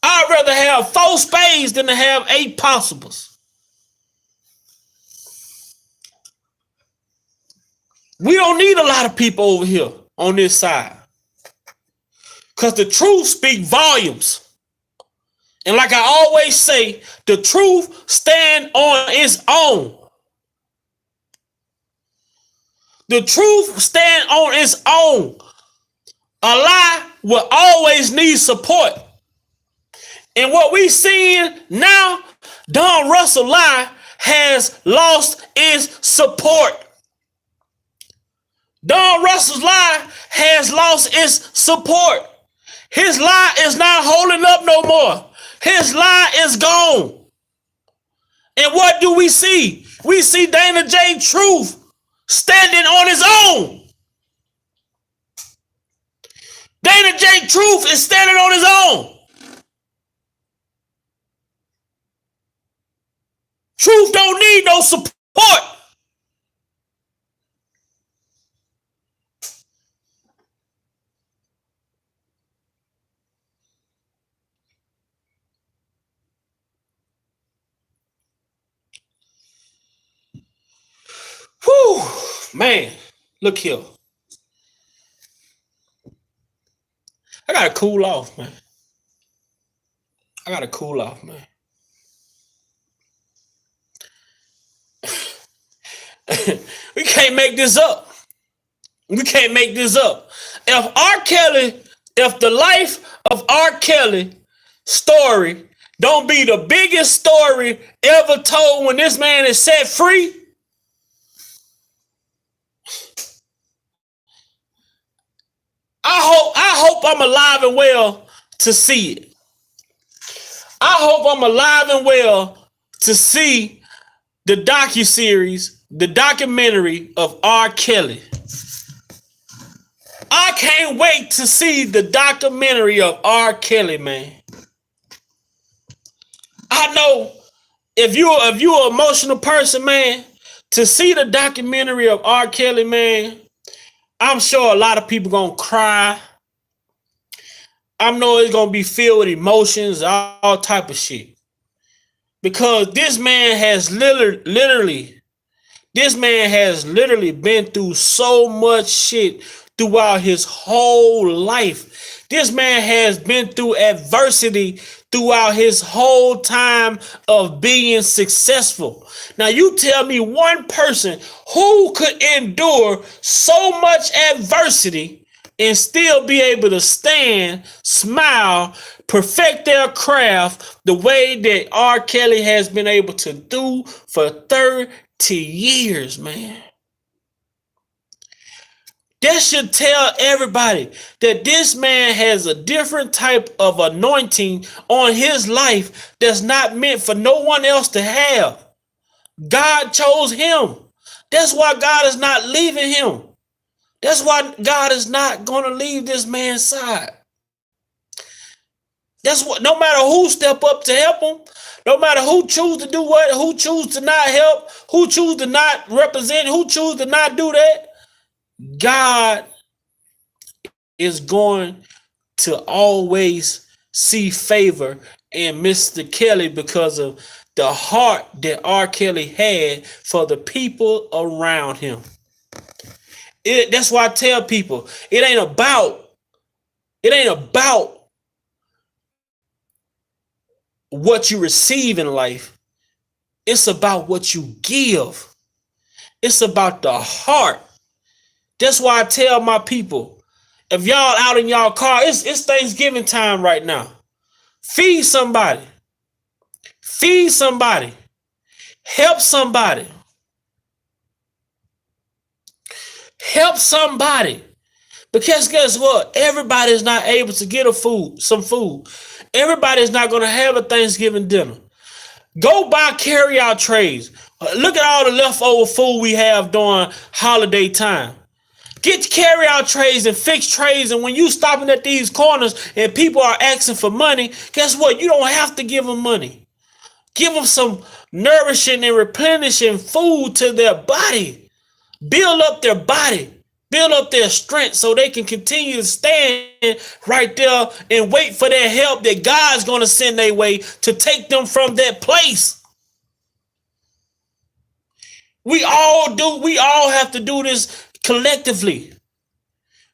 I'd rather have 4 spades than to have 8 possibles. We don't need a lot of people over here on this side. Because the truth speaks volumes. And like I always say, the truth stands on its own. The truth stands on its own. A lie will always need support. And what we seeing now, Don Russell lie has lost its support. Don Russell's lie has lost its support. His lie is not holding up no more. His lie is gone. And what do we see? We see Dana J. Truth standing on his own. Dana J. Truth is standing on his own. Truth don't need no support. Whew, man, look here. I gotta cool off, man. We can't make this up. If the life of R. Kelly story don't be the biggest story ever told when this man is set free, I hope I'm alive and well to see it. I hope I'm alive and well to see the docuseries, the documentary of R. Kelly. I can't wait to see the documentary of R. Kelly, man. I know if you're an emotional person, man, to see the documentary of R. Kelly, man, I'm sure a lot of people gonna cry. I know it's gonna be filled with emotions, all type of shit. Because this man has literally been through so much shit throughout his whole life. This man has been through adversity throughout his whole time of being successful. Now you tell me one person who could endure so much adversity and still be able to stand, smile, perfect their craft the way that R. Kelly has been able to do for 30 years, man. That should tell everybody that this man has a different type of anointing on his life that's not meant for no one else to have. God chose him. That's why God is not leaving him. That's why God is not going to leave this man's side. That's what, no matter who step up to help him, no matter who choose to do what, who choose to not help, who choose to not represent, who choose to not do that, God is going to always see favor in Mr. Kelly because of the heart that R. Kelly had for the people around him. That's why I tell people, it ain't about what you receive in life. It's about what you give. It's about the heart. That's why I tell my people, if y'all out in y'all car, it's Thanksgiving time right now. Feed somebody. Feed somebody. Help somebody. Help somebody. Because guess what? Everybody is not able to get some food. Everybody is not going to have a Thanksgiving dinner. Go buy carry-out trays. Look at all the leftover food we have during holiday time. Get carry-out trays and fixed trays, and when you stopping at these corners and people are asking for money, guess what? You don't have to give them money. Give them some nourishing and replenishing food to their body. Build up their body. Build up their strength so they can continue to stand right there and wait for their help that God's going to send their way to take them from that place. We all have to do this collectively.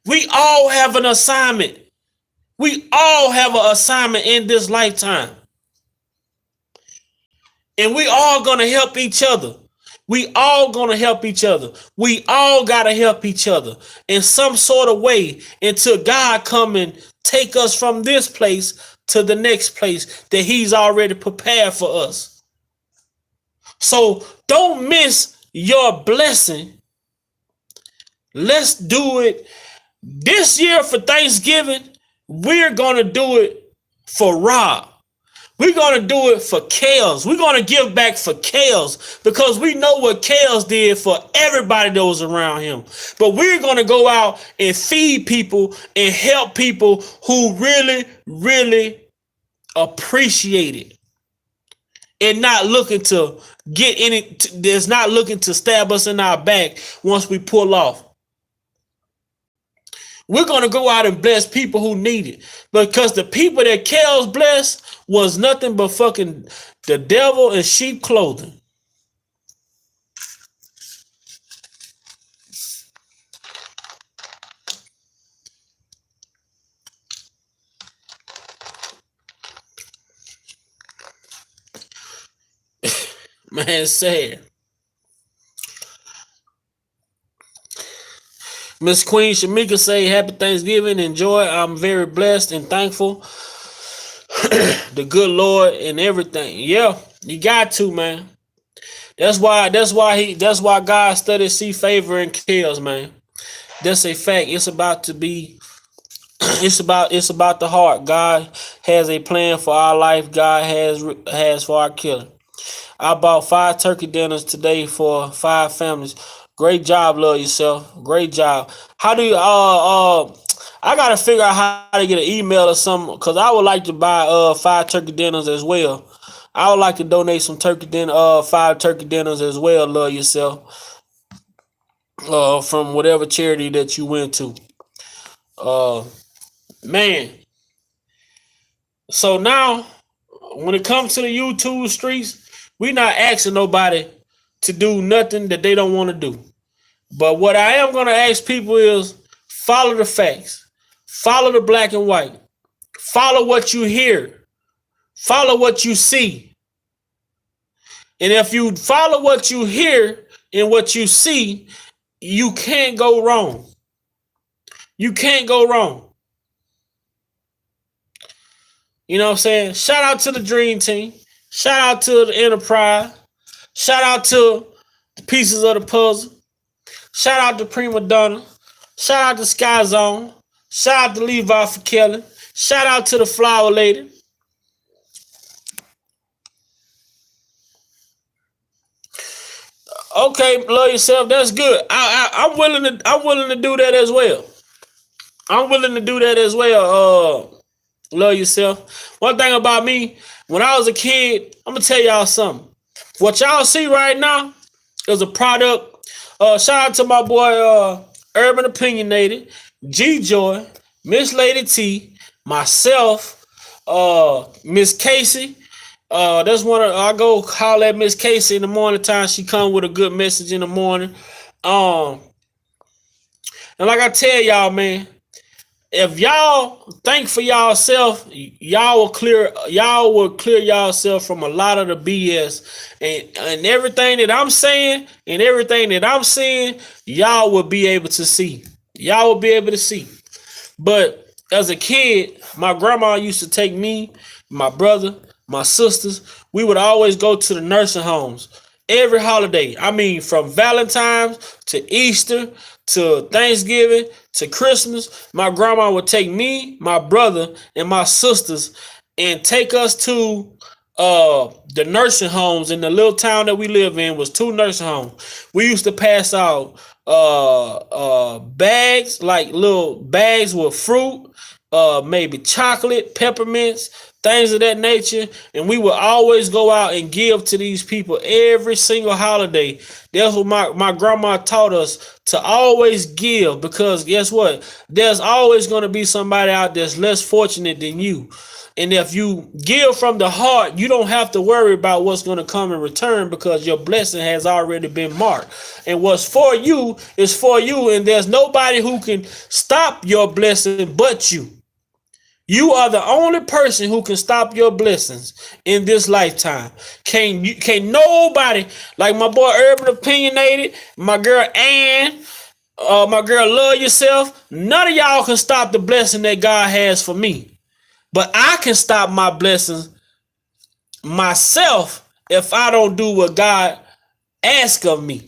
We all have an assignment. We all have an assignment in this lifetime. And we all going to help each other. We all going to help each other. We all got to help each other in some sort of way until God come and take us from this place to the next place that he's already prepared for us. So don't miss your blessing. Let's do it this year for Thanksgiving. We're going to do it for Rob. We're going to do it for Kels. We're going to give back for Kels because we know what Kels did for everybody that was around him. But we're going to go out and feed people and help people who really, really appreciate it and not looking to get any, there's not looking to stab us in our back once we pull off. We're going to go out and bless people who need it because the people that Kels blessed was nothing but fucking the devil in sheep clothing. Man, sad. Miss Queen Shamika say, happy Thanksgiving, enjoy. I'm very blessed and thankful. The good Lord and everything. Yeah, you got to, man. That's why God studies see favor in Kels, man. That's a fact. It's about to be, it's about the heart. God has a plan for our life. God has for our killing. I bought 5 turkey dinners today for 5 families. Great job, love yourself. Great job. How do you I gotta figure out how to get an email or something because I would like to buy 5 turkey dinners as well. I would like to donate some 5 turkey dinners as well, love yourself. From whatever charity that you went to. Man. So now when it comes to the YouTube streets, we not asking nobody to do nothing that they don't want to do. But what I am going to ask people is follow the facts. Follow the black and white. Follow what you hear. Follow what you see. And if you follow what you hear and what you see, you can't go wrong. You can't go wrong. You know what I'm saying? Shout out to the Dream Team. Shout out to the Enterprise. Shout out to the Pieces of the Puzzle. Shout out to Prima Donna. Shout out to Sky Zone. Shout out to Levi for Kelly. Shout out to the Flower Lady. Okay, love yourself. That's good. I'm willing to do that as well. I'm willing to do that as well. Love yourself. One thing about me, when I was a kid, I'm gonna tell y'all something. What y'all see right now is a product. Shout out to my boy Urban Opinionated, G Joy, Miss Lady T, myself, Miss Casey. That's one of, I go holler at Miss Casey in the morning time. She come with a good message in the morning. And like I tell y'all, man, if y'all think for y'allself, y'all will clear y'allself from a lot of the BS and everything that I'm saying and everything that I'm seeing, y'all will be able to see. Y'all will be able to see. But as a kid, my grandma used to take me, my brother, my sisters. We would always go to the nursing homes every holiday. I mean, from Valentine's to Easter to Thanksgiving to Christmas, my grandma would take me, my brother, and my sisters and take us to the nursing homes in the little town that we live in was 2 nursing homes. We used to pass out bags, like little bags with fruit, maybe chocolate, peppermints, things of that nature, and we would always go out and give to these people every single holiday. That's what my grandma taught us, to always give, because guess what? There's always going to be somebody out that's less fortunate than you. And if you give from the heart, you don't have to worry about what's going to come in return, because your blessing has already been marked. And what's for you is for you, and there's nobody who can stop your blessing but you. You are the only person who can stop your blessings in this lifetime. Can't nobody, like my boy Urban Opinionated, my girl Ann, my girl Love Yourself, none of y'all can stop the blessing that God has for me. But I can stop my blessings myself if I don't do what God asks of me.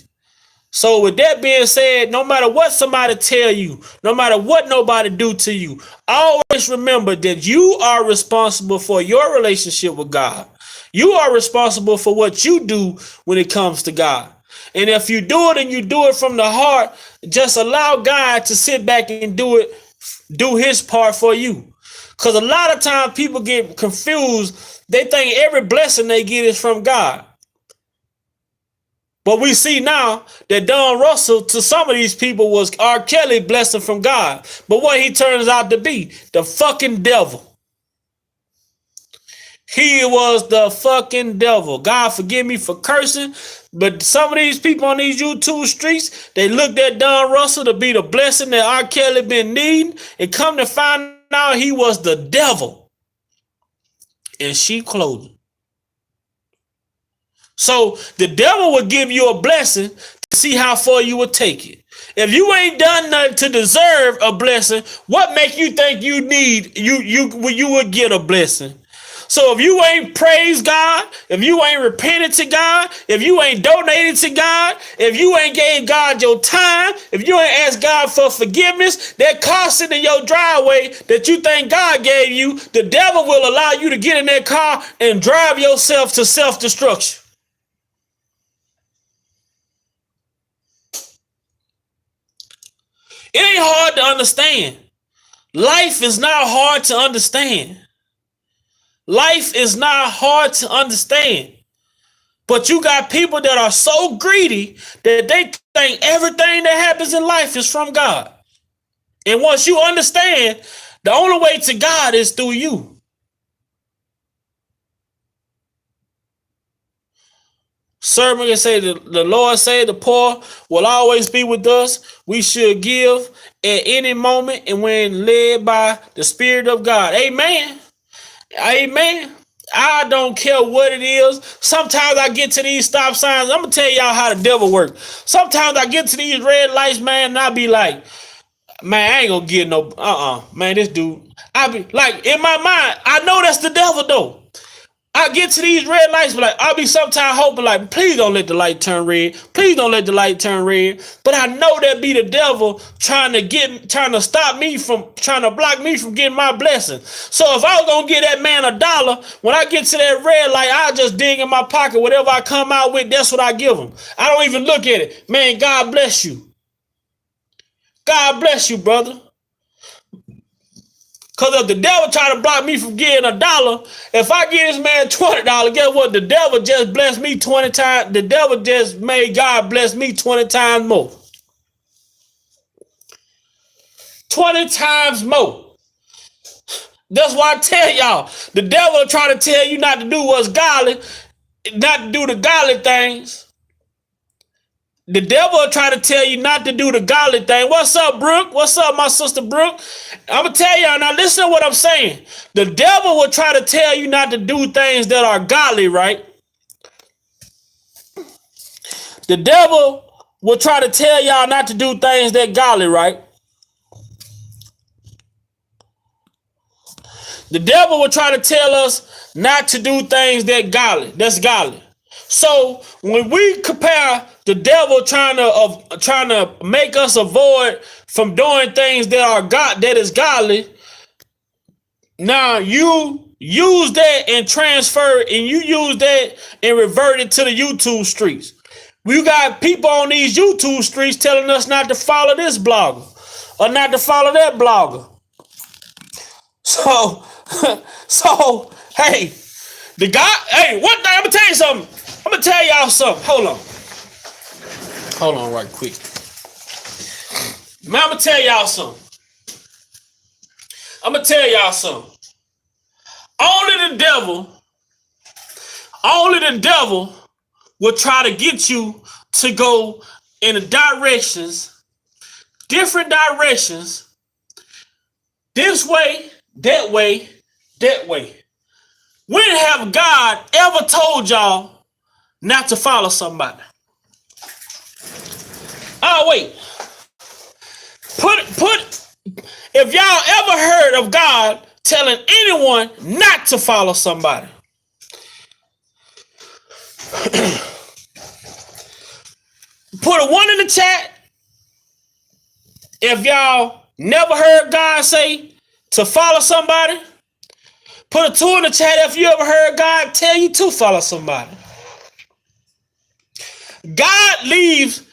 So with that being said, no matter what somebody tell you, no matter what nobody do to you, always remember that you are responsible for your relationship with God. You are responsible for what you do when it comes to God. And if you do it and you do it from the heart, just allow God to sit back and do his part for you. Because a lot of times people get confused. They think every blessing they get is from God. But we see now that Don Russell, to some of these people, was R. Kelly blessing from God. But what he turns out to be, the fucking devil. He was the fucking devil. God forgive me for cursing, but some of these people on these YouTube streets, they looked at Don Russell to be the blessing that R. Kelly been needing, and come to find out he was the devil in sheep clothing. So the devil will give you a blessing to see how far you will take it. If you ain't done nothing to deserve a blessing, what make you think you would get a blessing? So if you ain't praised God, if you ain't repented to God, if you ain't donated to God, if you ain't gave God your time, if you ain't asked God for forgiveness, that car sitting in your driveway that you think God gave you, the devil will allow you to get in that car and drive yourself to self-destruction. It ain't hard to understand. Life is not hard to understand. Life is not hard to understand. But you got people that are so greedy that they think everything that happens in life is from God. And once you understand, the only way to God is through you. Servant can say, the Lord say the poor will always be with us. We should give at any moment and when led by the Spirit of God. Amen. Amen. I don't care what it is. Sometimes I get to these stop signs. I'm going to tell y'all how the devil works. Sometimes I get to these red lights, man, and I be like, man, I ain't going to get no, man, this dude. I be like, in my mind, I know that's the devil though. I get to these red lights, but like I'll be sometimes hoping, like, please don't let the light turn red. Please don't let the light turn red. But I know that be the devil trying to stop me from, trying to block me from getting my blessing. So if I was gonna get that man $1, when I get to that red light, I'll just dig in my pocket. Whatever I come out with, that's what I give him. I don't even look at it. Man, God bless you. God bless you, brother. Because if the devil try to block me from getting $1, if I give this man $20, guess what? The devil just blessed me 20 times. The devil just made God bless me 20 times more. 20 times more. That's why I tell y'all, the devil try to tell you not to do what's godly, not to do the godly things. The devil will try to tell you not to do the godly thing. What's up, Brooke? What's up, my sister Brooke? I'm going to tell y'all, now listen to what I'm saying. The devil will try to tell you not to do things that are godly, right? The devil will try to tell y'all not to do things that godly, right? The devil will try to tell us not to do things that's godly. So when we compare the devil trying to make us avoid from doing things that is godly, now you use that and transfer it, and you use that and revert it to the YouTube streets. We got people on these YouTube streets telling us not to follow this blogger or not to follow that blogger. So, hey, one thing, I'm gonna tell you something. I'm gonna tell y'all something. Hold on right quick. Man, I'm gonna tell y'all something. Only the devil will try to get you to go in different directions, this way, that way, that way. When have God ever told y'all not to follow somebody? Oh, wait. If y'all ever heard of God telling anyone not to follow somebody, put a 1 in the chat if y'all never heard God say to follow somebody. Put a 2 in the chat if you ever heard God tell you to follow somebody. God leaves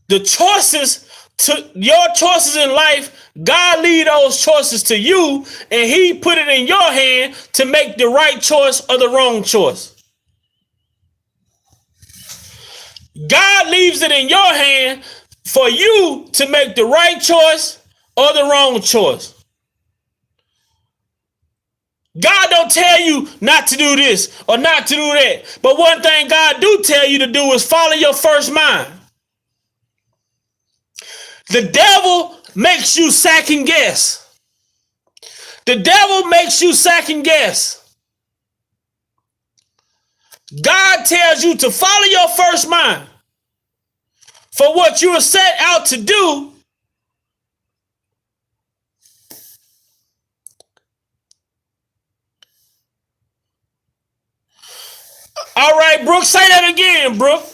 the choices to your choices in life. God leave those choices to you, and he put it in your hand to make the right choice or the wrong choice. God leaves it in your hand for you to make the right choice or the wrong choice. God don't tell you not to do this or not to do that. But one thing God do tell you to do is follow your first mind. The devil makes you second guess. The devil makes you second guess. God tells you to follow your first mind for what you were set out to do. All right, Brooke, say that again, Brooke.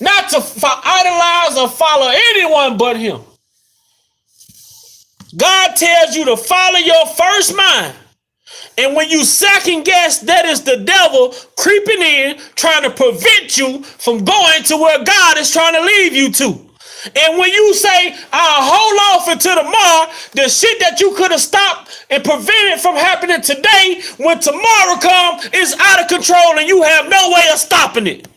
Not to idolize or follow anyone but him. God tells you to follow your first mind. And when you second guess, that is the devil creeping in, trying to prevent you from going to where God is trying to lead you to. And when you say, I'll hold off until tomorrow, the shit that you could have stopped and prevented from happening today, when tomorrow comes, is out of control and you have no way of stopping it.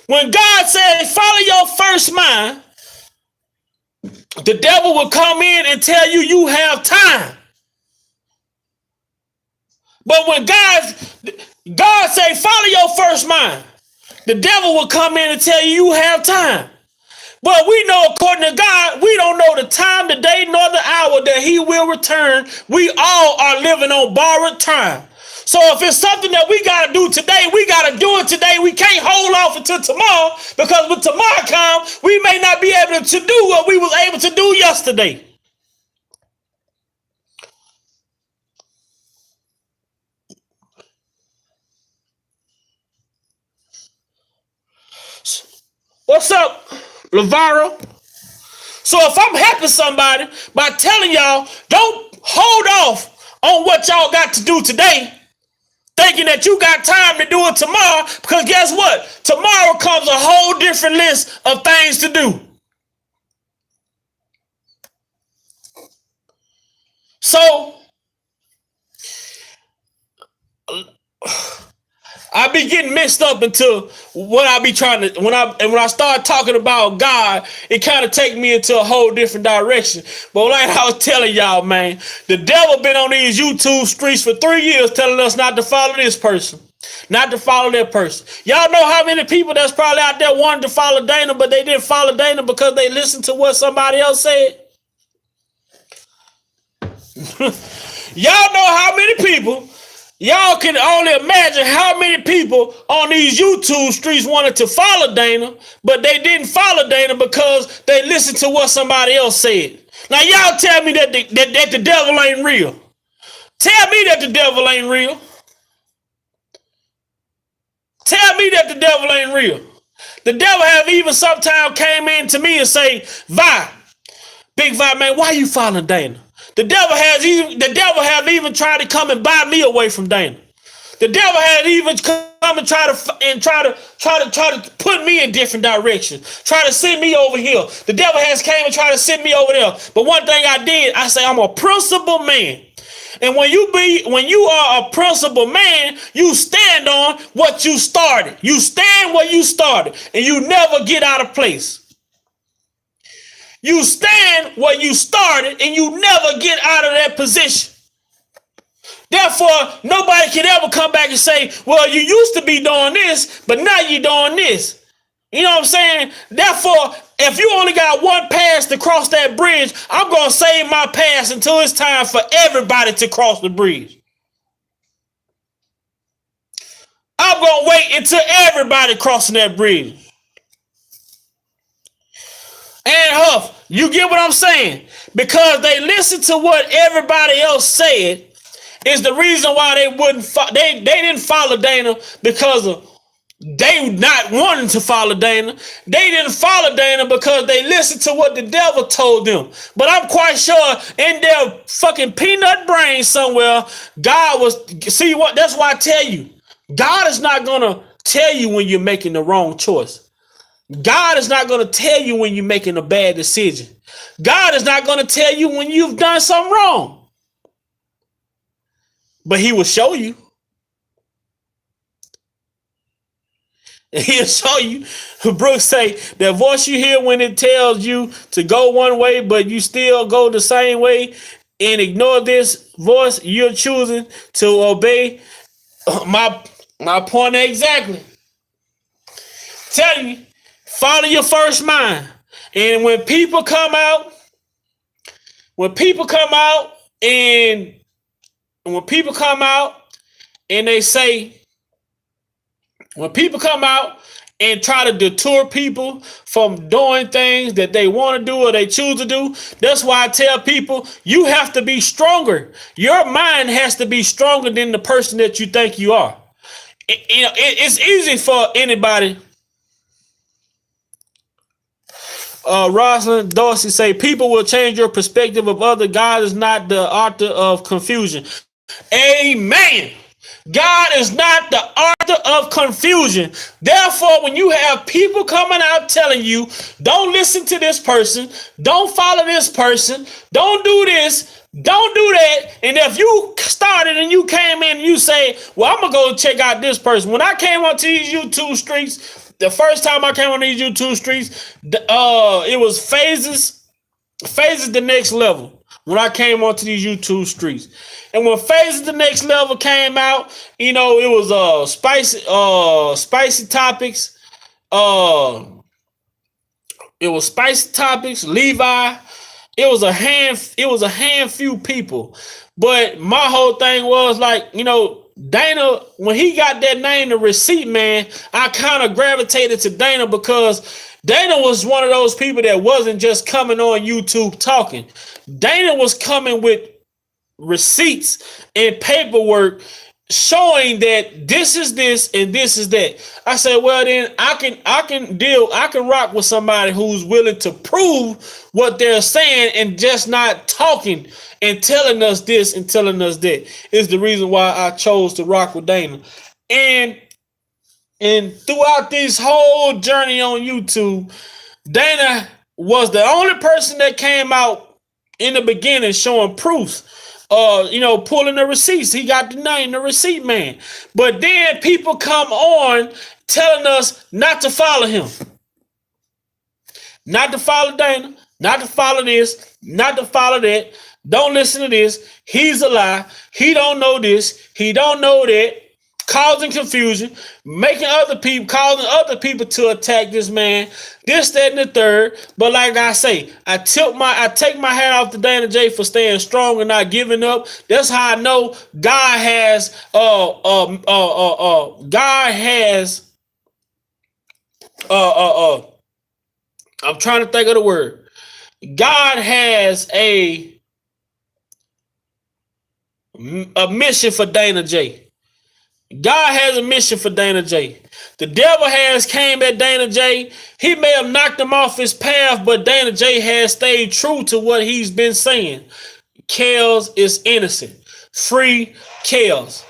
When God says, follow your first mind, the devil will come in and tell you you have time. But when God say, follow your first mind, the devil will come in and tell you you have time. But we know, according to God, we don't know the time, the day, nor the hour that he will return. We all are living on borrowed time. So if it's something that we got to do today, we got to do it today. We can't hold off until tomorrow, because when tomorrow comes, we may not be able to do what we was able to do yesterday. What's up, Lavaro? So if I'm helping somebody by telling y'all, don't hold off on what y'all got to do today, thinking that you got time to do it tomorrow, because guess what? Tomorrow comes a whole different list of things to do. So I be getting mixed up into what I be trying to, when I start talking about God, it kind of take me into a whole different direction. But like I was telling y'all, man, the devil been on these YouTube streets for 3 years telling us not to follow this person, not to follow that person. Y'all know how many people that's probably out there wanted to follow Dana, but they didn't follow Dana because they listened to what somebody else said? Y'all know how many people. Y'all can only imagine how many people on these YouTube streets wanted to follow Dana, but they didn't follow Dana because they listened to what somebody else said. Now y'all tell me that the devil ain't real. Tell me that the devil ain't real. Tell me that the devil ain't real. The devil have even sometimes came in to me and say, Vi, Big Vi, man, why you following Dana? The devil have even tried to come and buy me away from Dana. The devil had even come and try to put me in different directions, try to send me over here. The devil has came and tried to send me over there. But one thing I did, I say I'm a principled man. And when you are a principled man, you stand on what you started. You stand where you started, and you never get out of place. You stand where you started, and you never get out of that position. Therefore, nobody can ever come back and say, well, you used to be doing this, but now you're doing this. You know what I'm saying? Therefore, if you only got one pass to cross that bridge, I'm going to save my pass until it's time for everybody to cross the bridge. I'm going to wait until everybody crossing that bridge. And Huff, you get what I'm saying? Because they listen to what everybody else said is the reason why they didn't follow Dana because of they not wanting to follow Dana. They didn't follow Dana because they listened to what the devil told them. But I'm quite sure in their fucking peanut brain somewhere, God was, see what, that's why I tell you, God is not going to tell you when you're making the wrong choice. God is not going to tell you when you're making a bad decision. God is not going to tell you when you've done something wrong. But he will show you. He'll show you. Brooks say, that voice you hear when it tells you to go one way, but you still go the same way and ignore this voice, you're choosing to obey my point exactly. Tell you, follow your first mind. And when people come out and they say, when people come out and try to deter people from doing things that they want to do or they choose to do, that's why I tell people you have to be stronger. Your mind has to be stronger than the person that you think you are. It's easy for anybody. Rosalind Dorsey say people will change your perspective of other. God is not the author of confusion. Amen. God is not the author of confusion. Therefore, when you have people coming out telling you, don't listen to this person, don't follow this person, don't do this, don't do that. And if you started and you came in and you say, well, I'm going to go check out this person. When I came onto these YouTube streets, the first time I came on these YouTube streets, it was phases the next level. When I came onto these YouTube streets, and when Phases the Next Level came out, you know, it was spicy topics. It was spicy topics. Levi. It was a handful people. But my whole thing was like, you know, Dana, when he got that name, The Receipt Man, I kind of gravitated to Dana because Dana was one of those people that wasn't just coming on YouTube talking. Dana was coming with receipts and paperwork showing that this is this and this is that. I said, well, then I can rock with somebody who's willing to prove what they're saying and just not talking and telling us this and telling us that. Is the reason why I chose to rock with Dana. And throughout this whole journey on YouTube, Dana was the only person that came out in the beginning showing proofs. Pulling the receipts. He got the name, The Receipt Man. But then people come on telling us not to follow him. Not to follow Dana. Not to follow this. Not to follow that. Don't listen to this. He's a lie. He don't know this. He don't know that. Causing confusion, causing other people to attack this man, this, that, and the third. But like I say, I take my hat off to Dana J for staying strong and not giving up. That's how I know God has I'm trying to think of the word. God has a mission for Dana J. God has a mission for Dana J. The devil has came at Dana J. He may have knocked him off his path, but Dana J has stayed true to what he's been saying. Kels is innocent. Free Kels.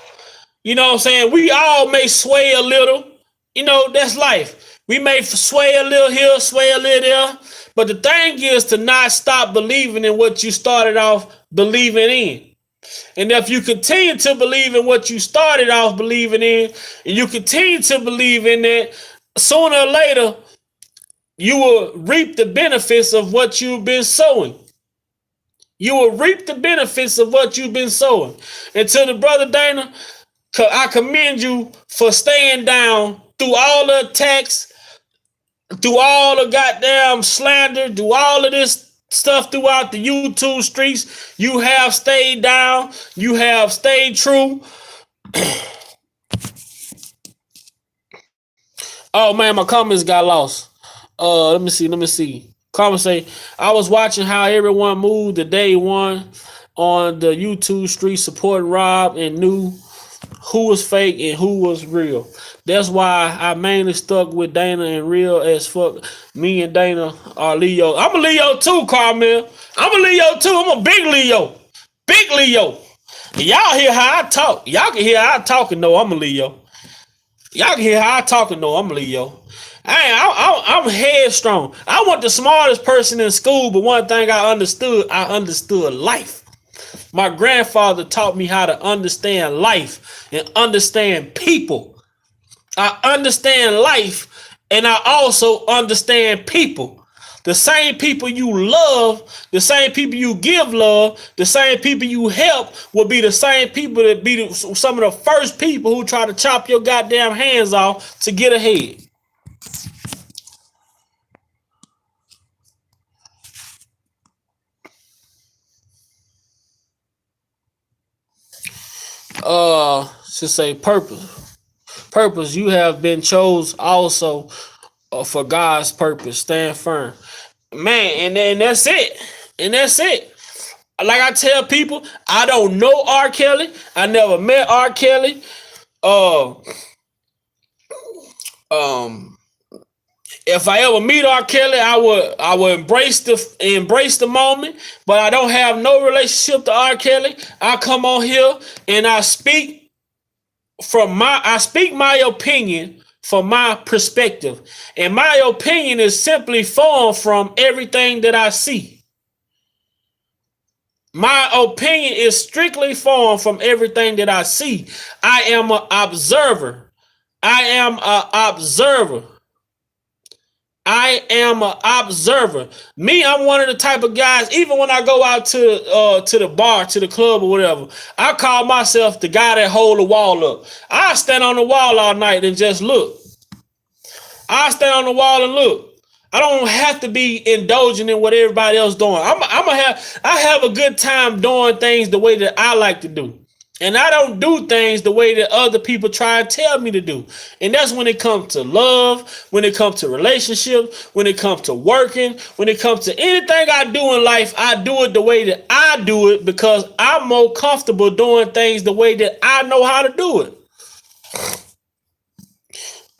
You know what I'm saying? We all may sway a little. You know, that's life. We may sway a little here, sway a little there. But the thing is to not stop believing in what you started off believing in. And if you continue to believe in what you started off believing in, and you continue to believe in it, sooner or later, you will reap the benefits of what you've been sowing. You will reap the benefits of what you've been sowing. And to the brother Dana, I commend you for staying down through all the attacks, through all the goddamn slander, through all of this stuff throughout the YouTube streets. You have stayed down. You have stayed true. Oh man, my comments got lost. Let me see. Comments say, I was watching how everyone moved the day one on the YouTube street supporting Rob and knew who was fake and who was real. That's why I mainly stuck with Dana and real as fuck. Me and Dana are Leo. I'm a Leo too, Carmel. I'm a Leo too. I'm a big Leo. Big Leo. And y'all hear how I talk. Y'all can hear how I talk and know I'm a Leo. Y'all can hear how I talk and know I'm a Leo. I'm headstrong. I wasn't the smartest person in school, but one thing I understood life. My grandfather taught me how to understand life and understand people. I understand life and I also understand people. The same people you love, the same people you give love, the same people you help will be the same people that be some of the first people who try to chop your goddamn hands off to get ahead. Should say purpose. You have been chose also for God's purpose. Stand firm, man. And that's it. And that's it. Like I tell people, I don't know R. Kelly. I never met R. Kelly. If I ever meet R. Kelly, I would embrace the moment. But I don't have no relationship to R. Kelly. I come on here and I speak my opinion from my perspective. And my opinion is simply formed from everything that I see. My opinion is strictly formed from everything that I see. I am an observer. I am an observer. Me, I'm one of the type of guys, even when I go out to the bar, to the club or whatever, I call myself the guy that hold the wall up. I stand on the wall all night and just look. I stand on the wall and look. I don't have to be indulging in what everybody else doing. I have a good time doing things the way that I like to do. And I don't do things the way that other people try and tell me to do. And that's when it comes to love, when it comes to relationship, when it comes to working, when it comes to anything I do in life, I do it the way that I do it because I'm more comfortable doing things the way that I know how to do it.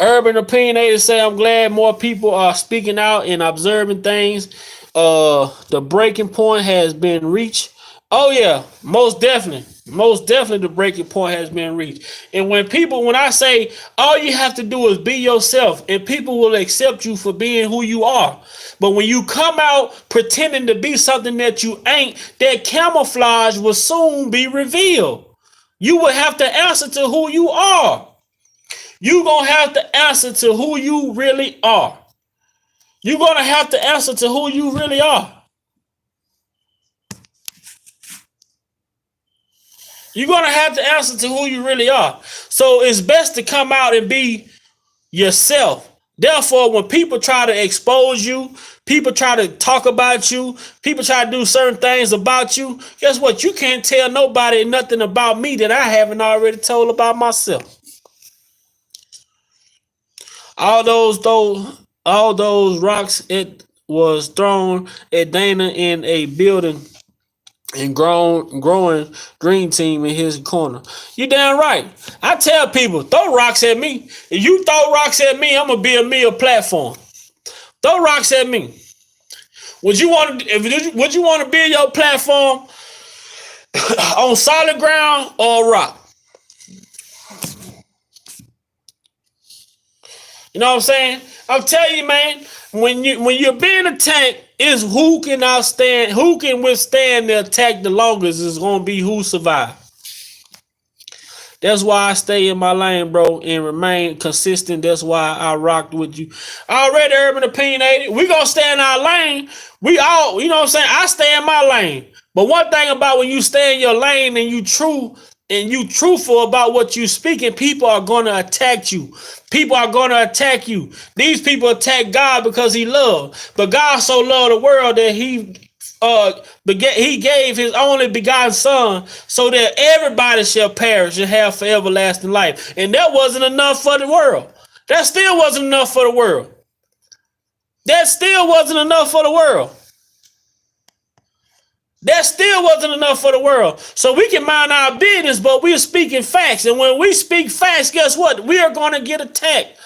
Urban Opinionator say, I'm glad more people are speaking out and observing things. The breaking point has been reached. Oh yeah, most definitely the breaking point has been reached. And when I say all you have to do is be yourself and people will accept you for being who you are. But when you come out pretending to be something that you ain't, that camouflage will soon be revealed. You will have to answer to who you are. You're going to have to answer to who you really are. You're going to have to answer to who you really are. You're going to have to answer to who you really are. So it's best to come out and be yourself. Therefore, when people try to expose you, people try to talk about you, people try to do certain things about you, guess what? You can't tell nobody nothing about me that I haven't already told about myself. All those rocks, it was thrown at Dana in a building and growing dream team in his corner. You damn right. I tell people, throw rocks at me. If you throw rocks at me, I'm gonna build me a platform. Throw rocks at me. Would you want to build your platform on solid ground or rock? You know what I'm saying? I'm telling you, man, when you're being attacked, it's who can withstand the attack the longest is gonna be who survive. That's why I stay in my lane, bro, and remain consistent. That's why I rocked with you. Already urban opinionated. We gonna stay in our lane. We all, you know what I'm saying? I stay in my lane. But one thing about when you stay in your lane and you truthful about what you speaking, people are gonna attack you. People are gonna attack you. These people attack God because he loved. But God so loved the world that he gave his only begotten son so that everybody shall perish and have for everlasting life. And that wasn't enough for the world. That still wasn't enough for the world. That still wasn't enough for the world. That still wasn't enough for the world. So we can mind our business, but we're speaking facts. And when we speak facts, guess what? We are going to get attacked.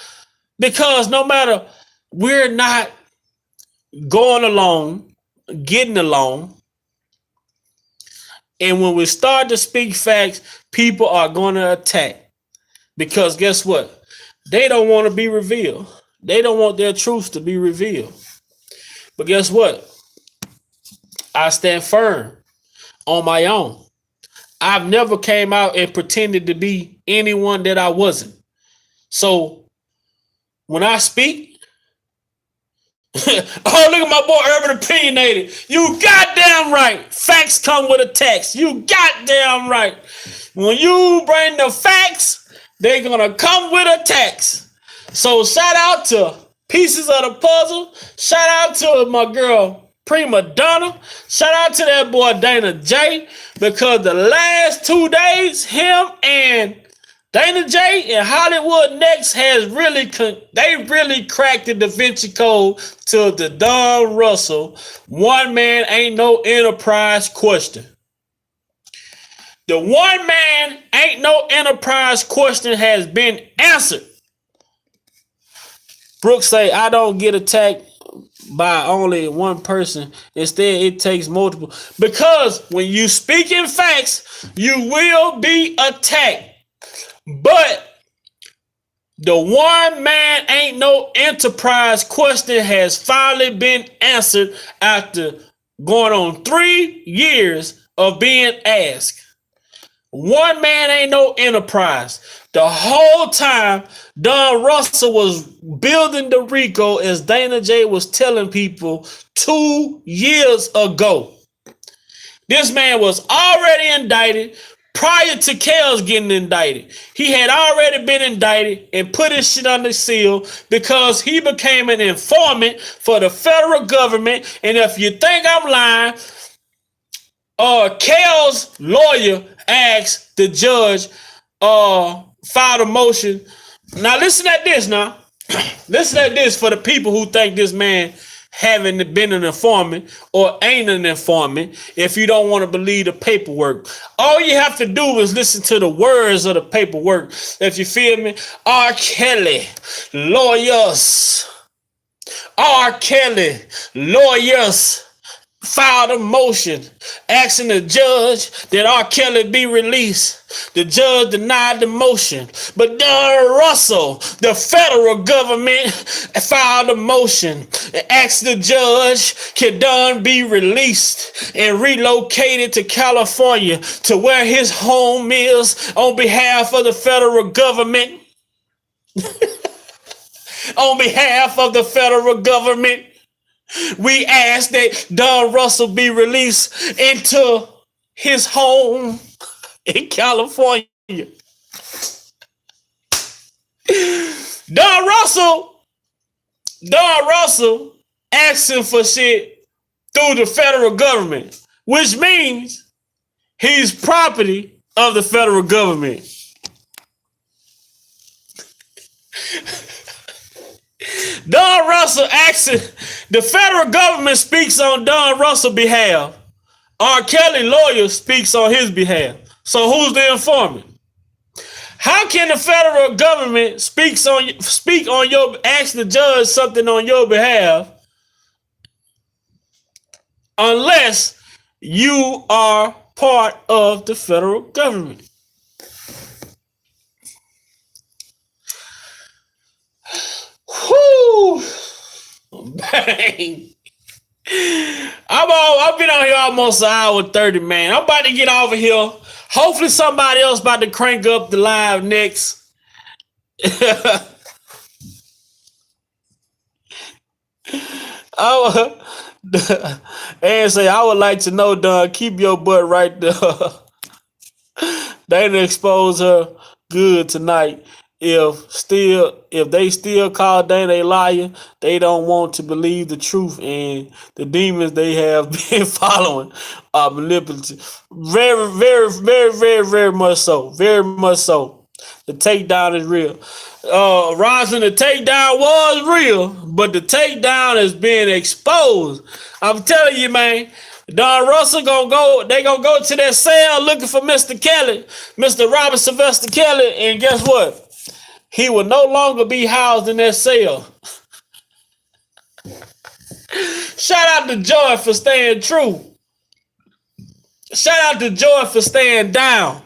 Because no matter, we're not going along, getting along. And when we start to speak facts, people are going to attack. Because guess what? They don't want to be revealed. They don't want their truths to be revealed. But guess what? I stand firm on my own. I've never came out and pretended to be anyone that I wasn't. So when I speak, oh, look at my boy Urban Opinionated. You goddamn right. Facts come with a text. You goddamn right. When you bring the facts, they're going to come with a text. So shout out to Pieces of the Puzzle. Shout out to my girl Prima Donna. Shout out to that boy Dana J, because the last 2 days, him and Dana J and Hollywood Next they really cracked the Da Vinci Code to the Don Russell one man ain't no enterprise question. The one man ain't no enterprise question has been answered. Brooks say, I don't get attacked by only one person. Instead, it takes multiple. Because when you speak in facts, you will be attacked. But the one man ain't no enterprise question has finally been answered after going on 3 years of being asked. One man ain't no enterprise. The whole time, Don Russell was building the RICO, as Dana J was telling people 2 years ago. This man was already indicted prior to Kels getting indicted. He had already been indicted and put his shit under seal because he became an informant for the federal government. And if you think I'm lying, Kels' lawyer asked the judge, filed a motion. Now listen at this now. Listen at this for the people who think this man haven't been an informant or ain't an informant. If you don't want to believe the paperwork, all you have to do is listen to the words of the paperwork. If you feel me, R. Kelly lawyers filed a motion asking the judge that R. Kelly be released. The judge denied the motion. But Don Russell, the federal government, filed a motion and asked the judge, can Don be released and relocated to California to where his home is on behalf of the federal government? On behalf of the federal government, we ask that Don Russell be released into his home in California. Don Russell asking for shit through the federal government, which means he's property of the federal government. Don Russell asking, the federal government speaks on Don Russell's behalf. R. Kelly lawyer speaks on his behalf. So who's the informant? How can the federal government speak on your ask the judge something on your behalf unless you are part of the federal government? Whoo! Bang! I've been on here almost an hour 30, man. I'm about to get over here. Hopefully somebody else about to crank up the live next. And say, I would like to know, Don, keep your butt right there. They done expose her good tonight. If they still call Dana a liar, they don't want to believe the truth, and the demons they have been following are manipulative. Very, very, very, very, very much so. Very much so. The takedown is real. Rosin, the takedown was real, but the takedown is being exposed. I'm telling you, man. Don Russell they gonna go to that cell looking for Mr. Kelly, Mr. Robert Sylvester Kelly, and guess what? He will no longer be housed in that cell. Shout out to Joy for staying true. Shout out to Joy for staying down.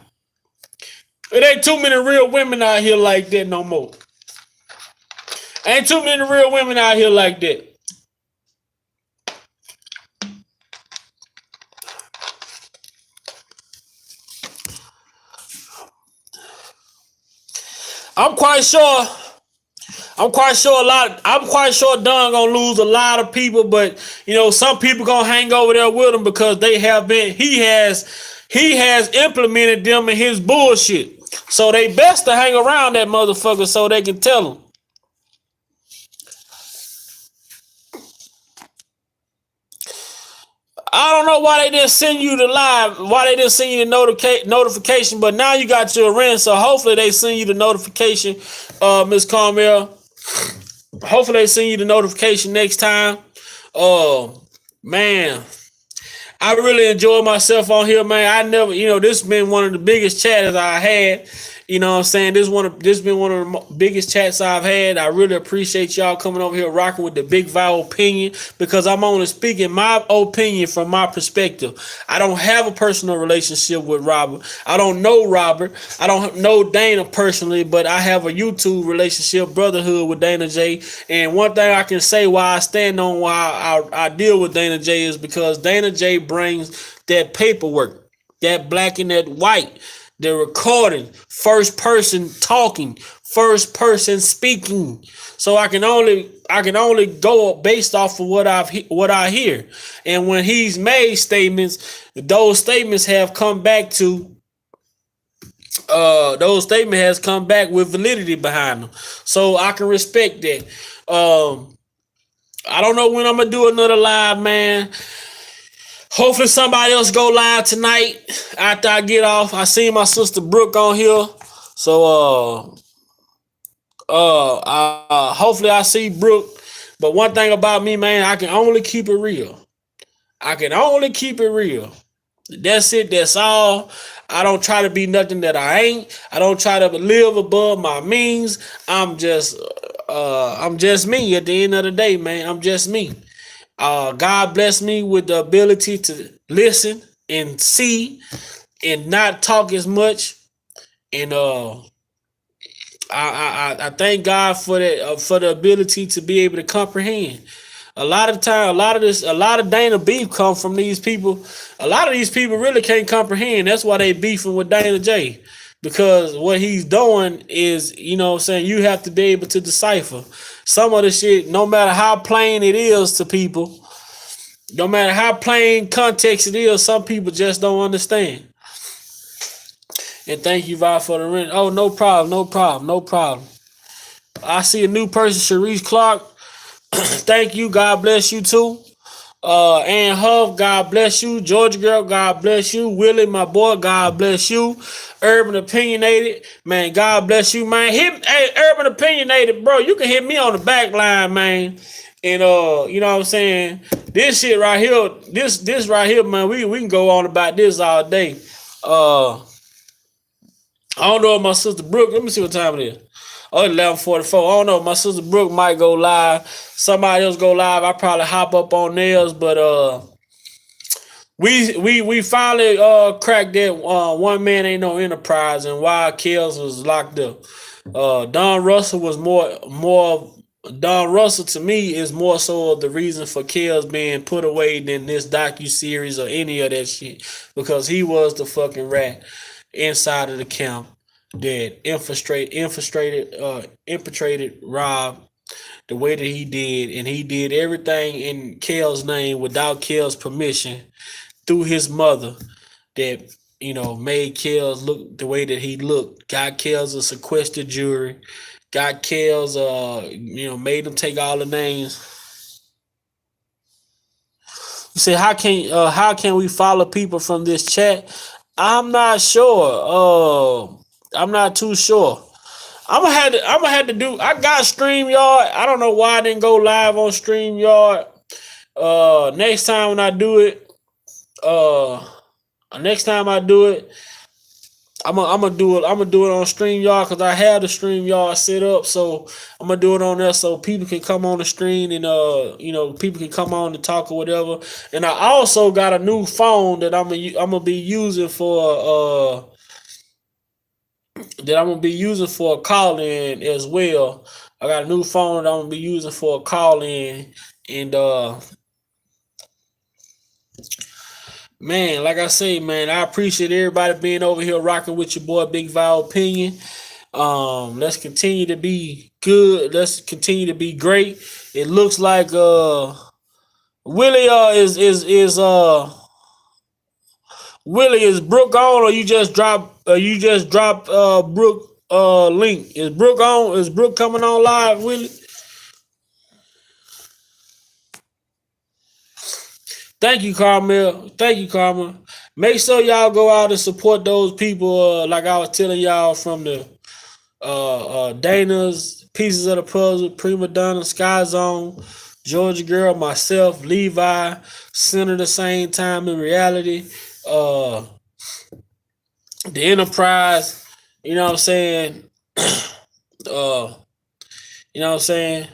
It ain't too many real women out here like that no more. Ain't too many real women out here like that. I'm quite sure Don gonna lose a lot of people, but some people gonna hang over there with him because he has implemented them in his bullshit. So they best to hang around that motherfucker so they can tell him. I don't know why they didn't send you the notification, but now you got your rent, so hopefully they send you the notification, Miss Carmel. Hopefully they send you the notification next time. Man, I really enjoy myself on here, man. This has been one of the biggest chats I had. You know what I'm saying? This has been one of the biggest chats I've had. I really appreciate y'all coming over here rocking with the Big Val opinion, because I'm only speaking my opinion from my perspective. I don't have a personal relationship with Robert. I don't know Robert. I don't know Dana personally, but I have a YouTube relationship, brotherhood with Dana J. And one thing I can say why I stand on why I deal with Dana J is because Dana J brings that paperwork, that black and that white. The recording, first person talking, first person speaking. So I can only go based off of what I hear. And when he's made statements, those statements have come back with validity behind them. So I can respect that. I don't know when I'm gonna do another live, man. Hopefully somebody else go live tonight after I get off. I seen my sister Brooke on here. So hopefully I see Brooke. But one thing about me, man, I can only keep it real. That's it. That's all. I don't try to be nothing that I ain't. I don't try to live above my means. I'm just me at the end of the day, man. I'm just me. God bless me with the ability to listen and see and not talk as much. And I thank God for that, for the ability to be able to comprehend. A lot of Dana beef come from these people. A lot of these people really can't comprehend. That's why they beefing with Dana J. Because what he's doing is, you have to be able to decipher some of the shit, no matter how plain it is to people, no matter how plain context it is, some people just don't understand. And thank you, Vi, for the rent. Oh, no problem. I see a new person, Sharice Clark. Thank you. God bless you too. Ann Huff, God bless you. Georgia Girl, God bless you. Willie, my boy, God bless you. Urban Opinionated, man, God bless you, man. Hey, Urban Opinionated, bro, you can hit me on the back line, man. And you know what I'm saying? This shit right here, this right here, man, we can go on about this all day. I don't know if my sister Brooke, let me see what time it is. Oh, 11:44. I don't know if my sister Brooke might go live. Somebody else go live. I probably hop up on theirs, but we finally cracked that one man ain't no enterprise and why Kells was locked up. Don Russell was more Don Russell to me is more so the reason for Kells being put away than this docu-series or any of that shit, because he was the fucking rat inside of the camp that infiltrated Rob the way that he did, and he did everything in Kells' name without Kells' permission through his mother that, you know, made Kells look the way that he looked, got Kells a sequestered jury, got Kells you know, made him take all the names. You say, how can we follow people from this chat? I'm not sure. I'm not too sure. I'm gonna have to do. I got StreamYard. I don't know why I didn't go live on StreamYard. Next time when I do it, next time I do it, I'm gonna do it. I'm gonna do it on StreamYard because I have the StreamYard set up. So I'm gonna do it on there so people can come on the stream and you know, people can come on and talk or whatever. And I also got a new phone that I'm gonna be using for a call in as well. I got a new phone that I'm gonna be using for a call in, and man, like I say, man, I appreciate everybody being over here rocking with your boy Big Val Opinion. Let's continue to be good. Let's continue to be great. It looks like Willie Willie, is Brooke on, or you just drop Brooke link? Is Brooke on? Is Brooke coming on live, Willie? Thank you, Carmel. Thank you, Carmel. Make sure y'all go out and support those people. Like I was telling y'all from the Dana's, Pieces of the Puzzle, Prima Donna, Sky Zone, Georgia Girl, myself, Levi, Center the Same Time in Reality, the Enterprise. You know what I'm saying? You know what I'm saying?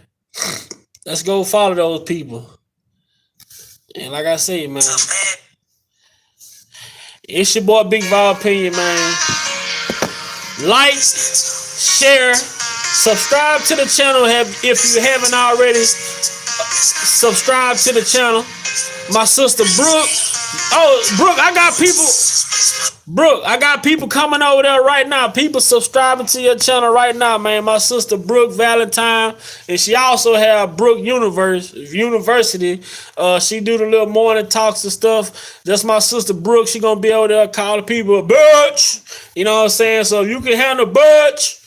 Let's go follow those people. And like I say, man, it's your boy Big Val Opinion, man. Like, share, subscribe to the channel if you haven't already. Subscribe to the channel. My sister Brooke. Oh, Brooke, I got people coming over there right now. People subscribing to your channel right now, man. My sister Brooke Valentine, and she also have Brooke University. She do the little morning talks and stuff. That's my sister Brooke. She gonna be over there calling people a bitch. You know what I'm saying? So if you can handle bitch,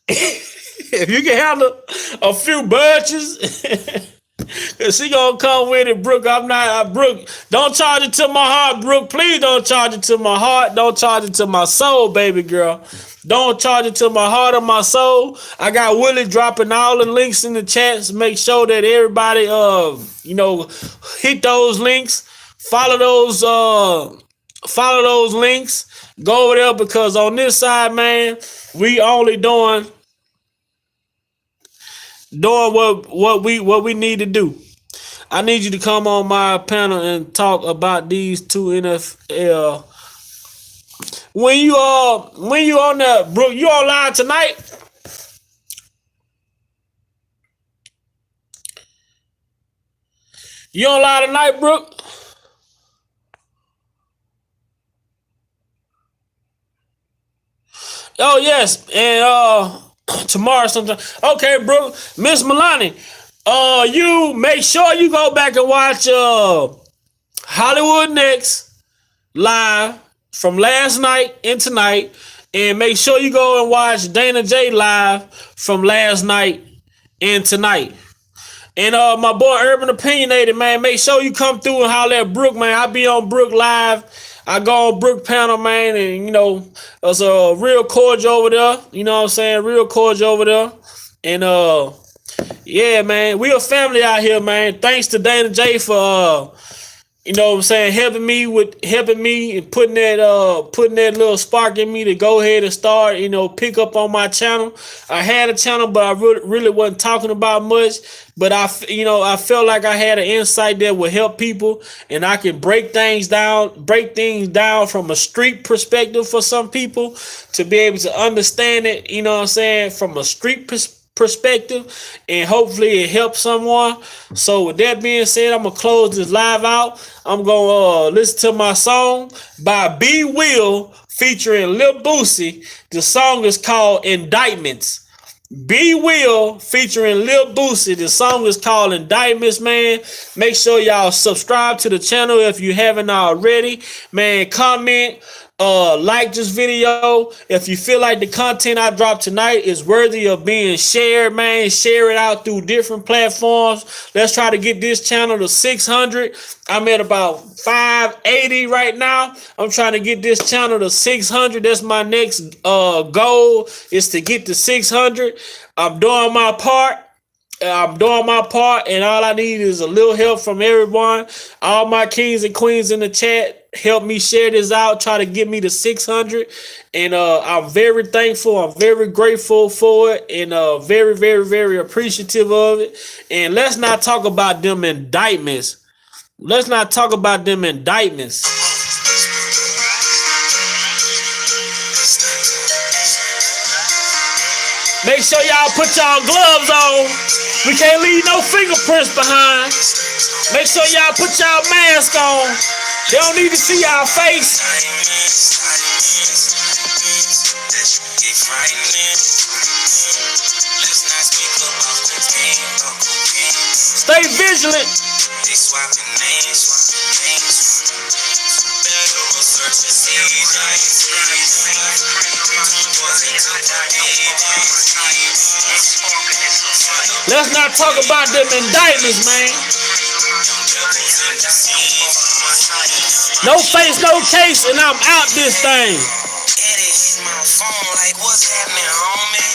if you can handle a few bitches. Cause she gonna come with it, Brooke. Brooke. Don't charge it to my heart, Brooke. Please don't charge it to my heart. Don't charge it to my soul, baby girl. Don't charge it to my heart or my soul. I got Willie dropping all the links in the chats. Make sure that everybody, you know, hit those links. Follow those links. Go over there because on this side, man, we only doing what we need to do. I need you to come on my panel and talk about these two NFL. When you on that, Brooke, you on live tonight? You on live tonight, Brooke? Oh yes, and tomorrow sometime. Okay, Brooke. Miss Milani, you make sure you go back and watch Hollywood Next live from last night and tonight, and make sure you go and watch Dana J live from last night and tonight. And my boy Urban Opinionated, man, make sure you come through and holler at Brooke, man. I be on Brooke Live. I go on Brooke panel, man, and you know, it's a real cordial over there. You know what I'm saying? Real cordial over there. And yeah, man, we a family out here, man. Thanks to Dana J for you know what I'm saying, helping me and putting that little spark in me to go ahead and start, you know, pick up on my channel. I had a channel, but I really wasn't talking about much. But I felt like I had an insight that would help people, and I could break things down from a street perspective for some people to be able to understand it, you know what I'm saying, from a street perspective, and hopefully it helps someone. So with that being said, I'm gonna close this live out. I'm gonna listen to my song by B Will featuring Lil Boosie. The song is called Indictments. B Will featuring Lil Boosie. The song is called Indictments, man. Make sure y'all subscribe to the channel if you haven't already. Man, comment, like this video. If you feel like the content I dropped tonight is worthy of being shared, man, share it out through different platforms. Let's try to get this channel to 600. I'm at about 580 right now. I'm trying to get this channel to 600. That's my next goal, is to get to 600. I'm doing my part. And all I need is a little help from everyone. All my kings and queens in the chat, help me share this out, try to get me to 600. And I'm very thankful. I'm very grateful for it, and very, very, very appreciative of it. And let's not talk about them indictments. Let's not talk about them indictments. Make sure y'all put y'all gloves on. We can't leave no fingerprints behind. Make sure y'all put y'all mask on. They don't need to see y'all face. Stay vigilant. Let's not talk about them indictments, man. No face, no case, and I'm out this thing. Edit hit my phone like, what's happening, homie?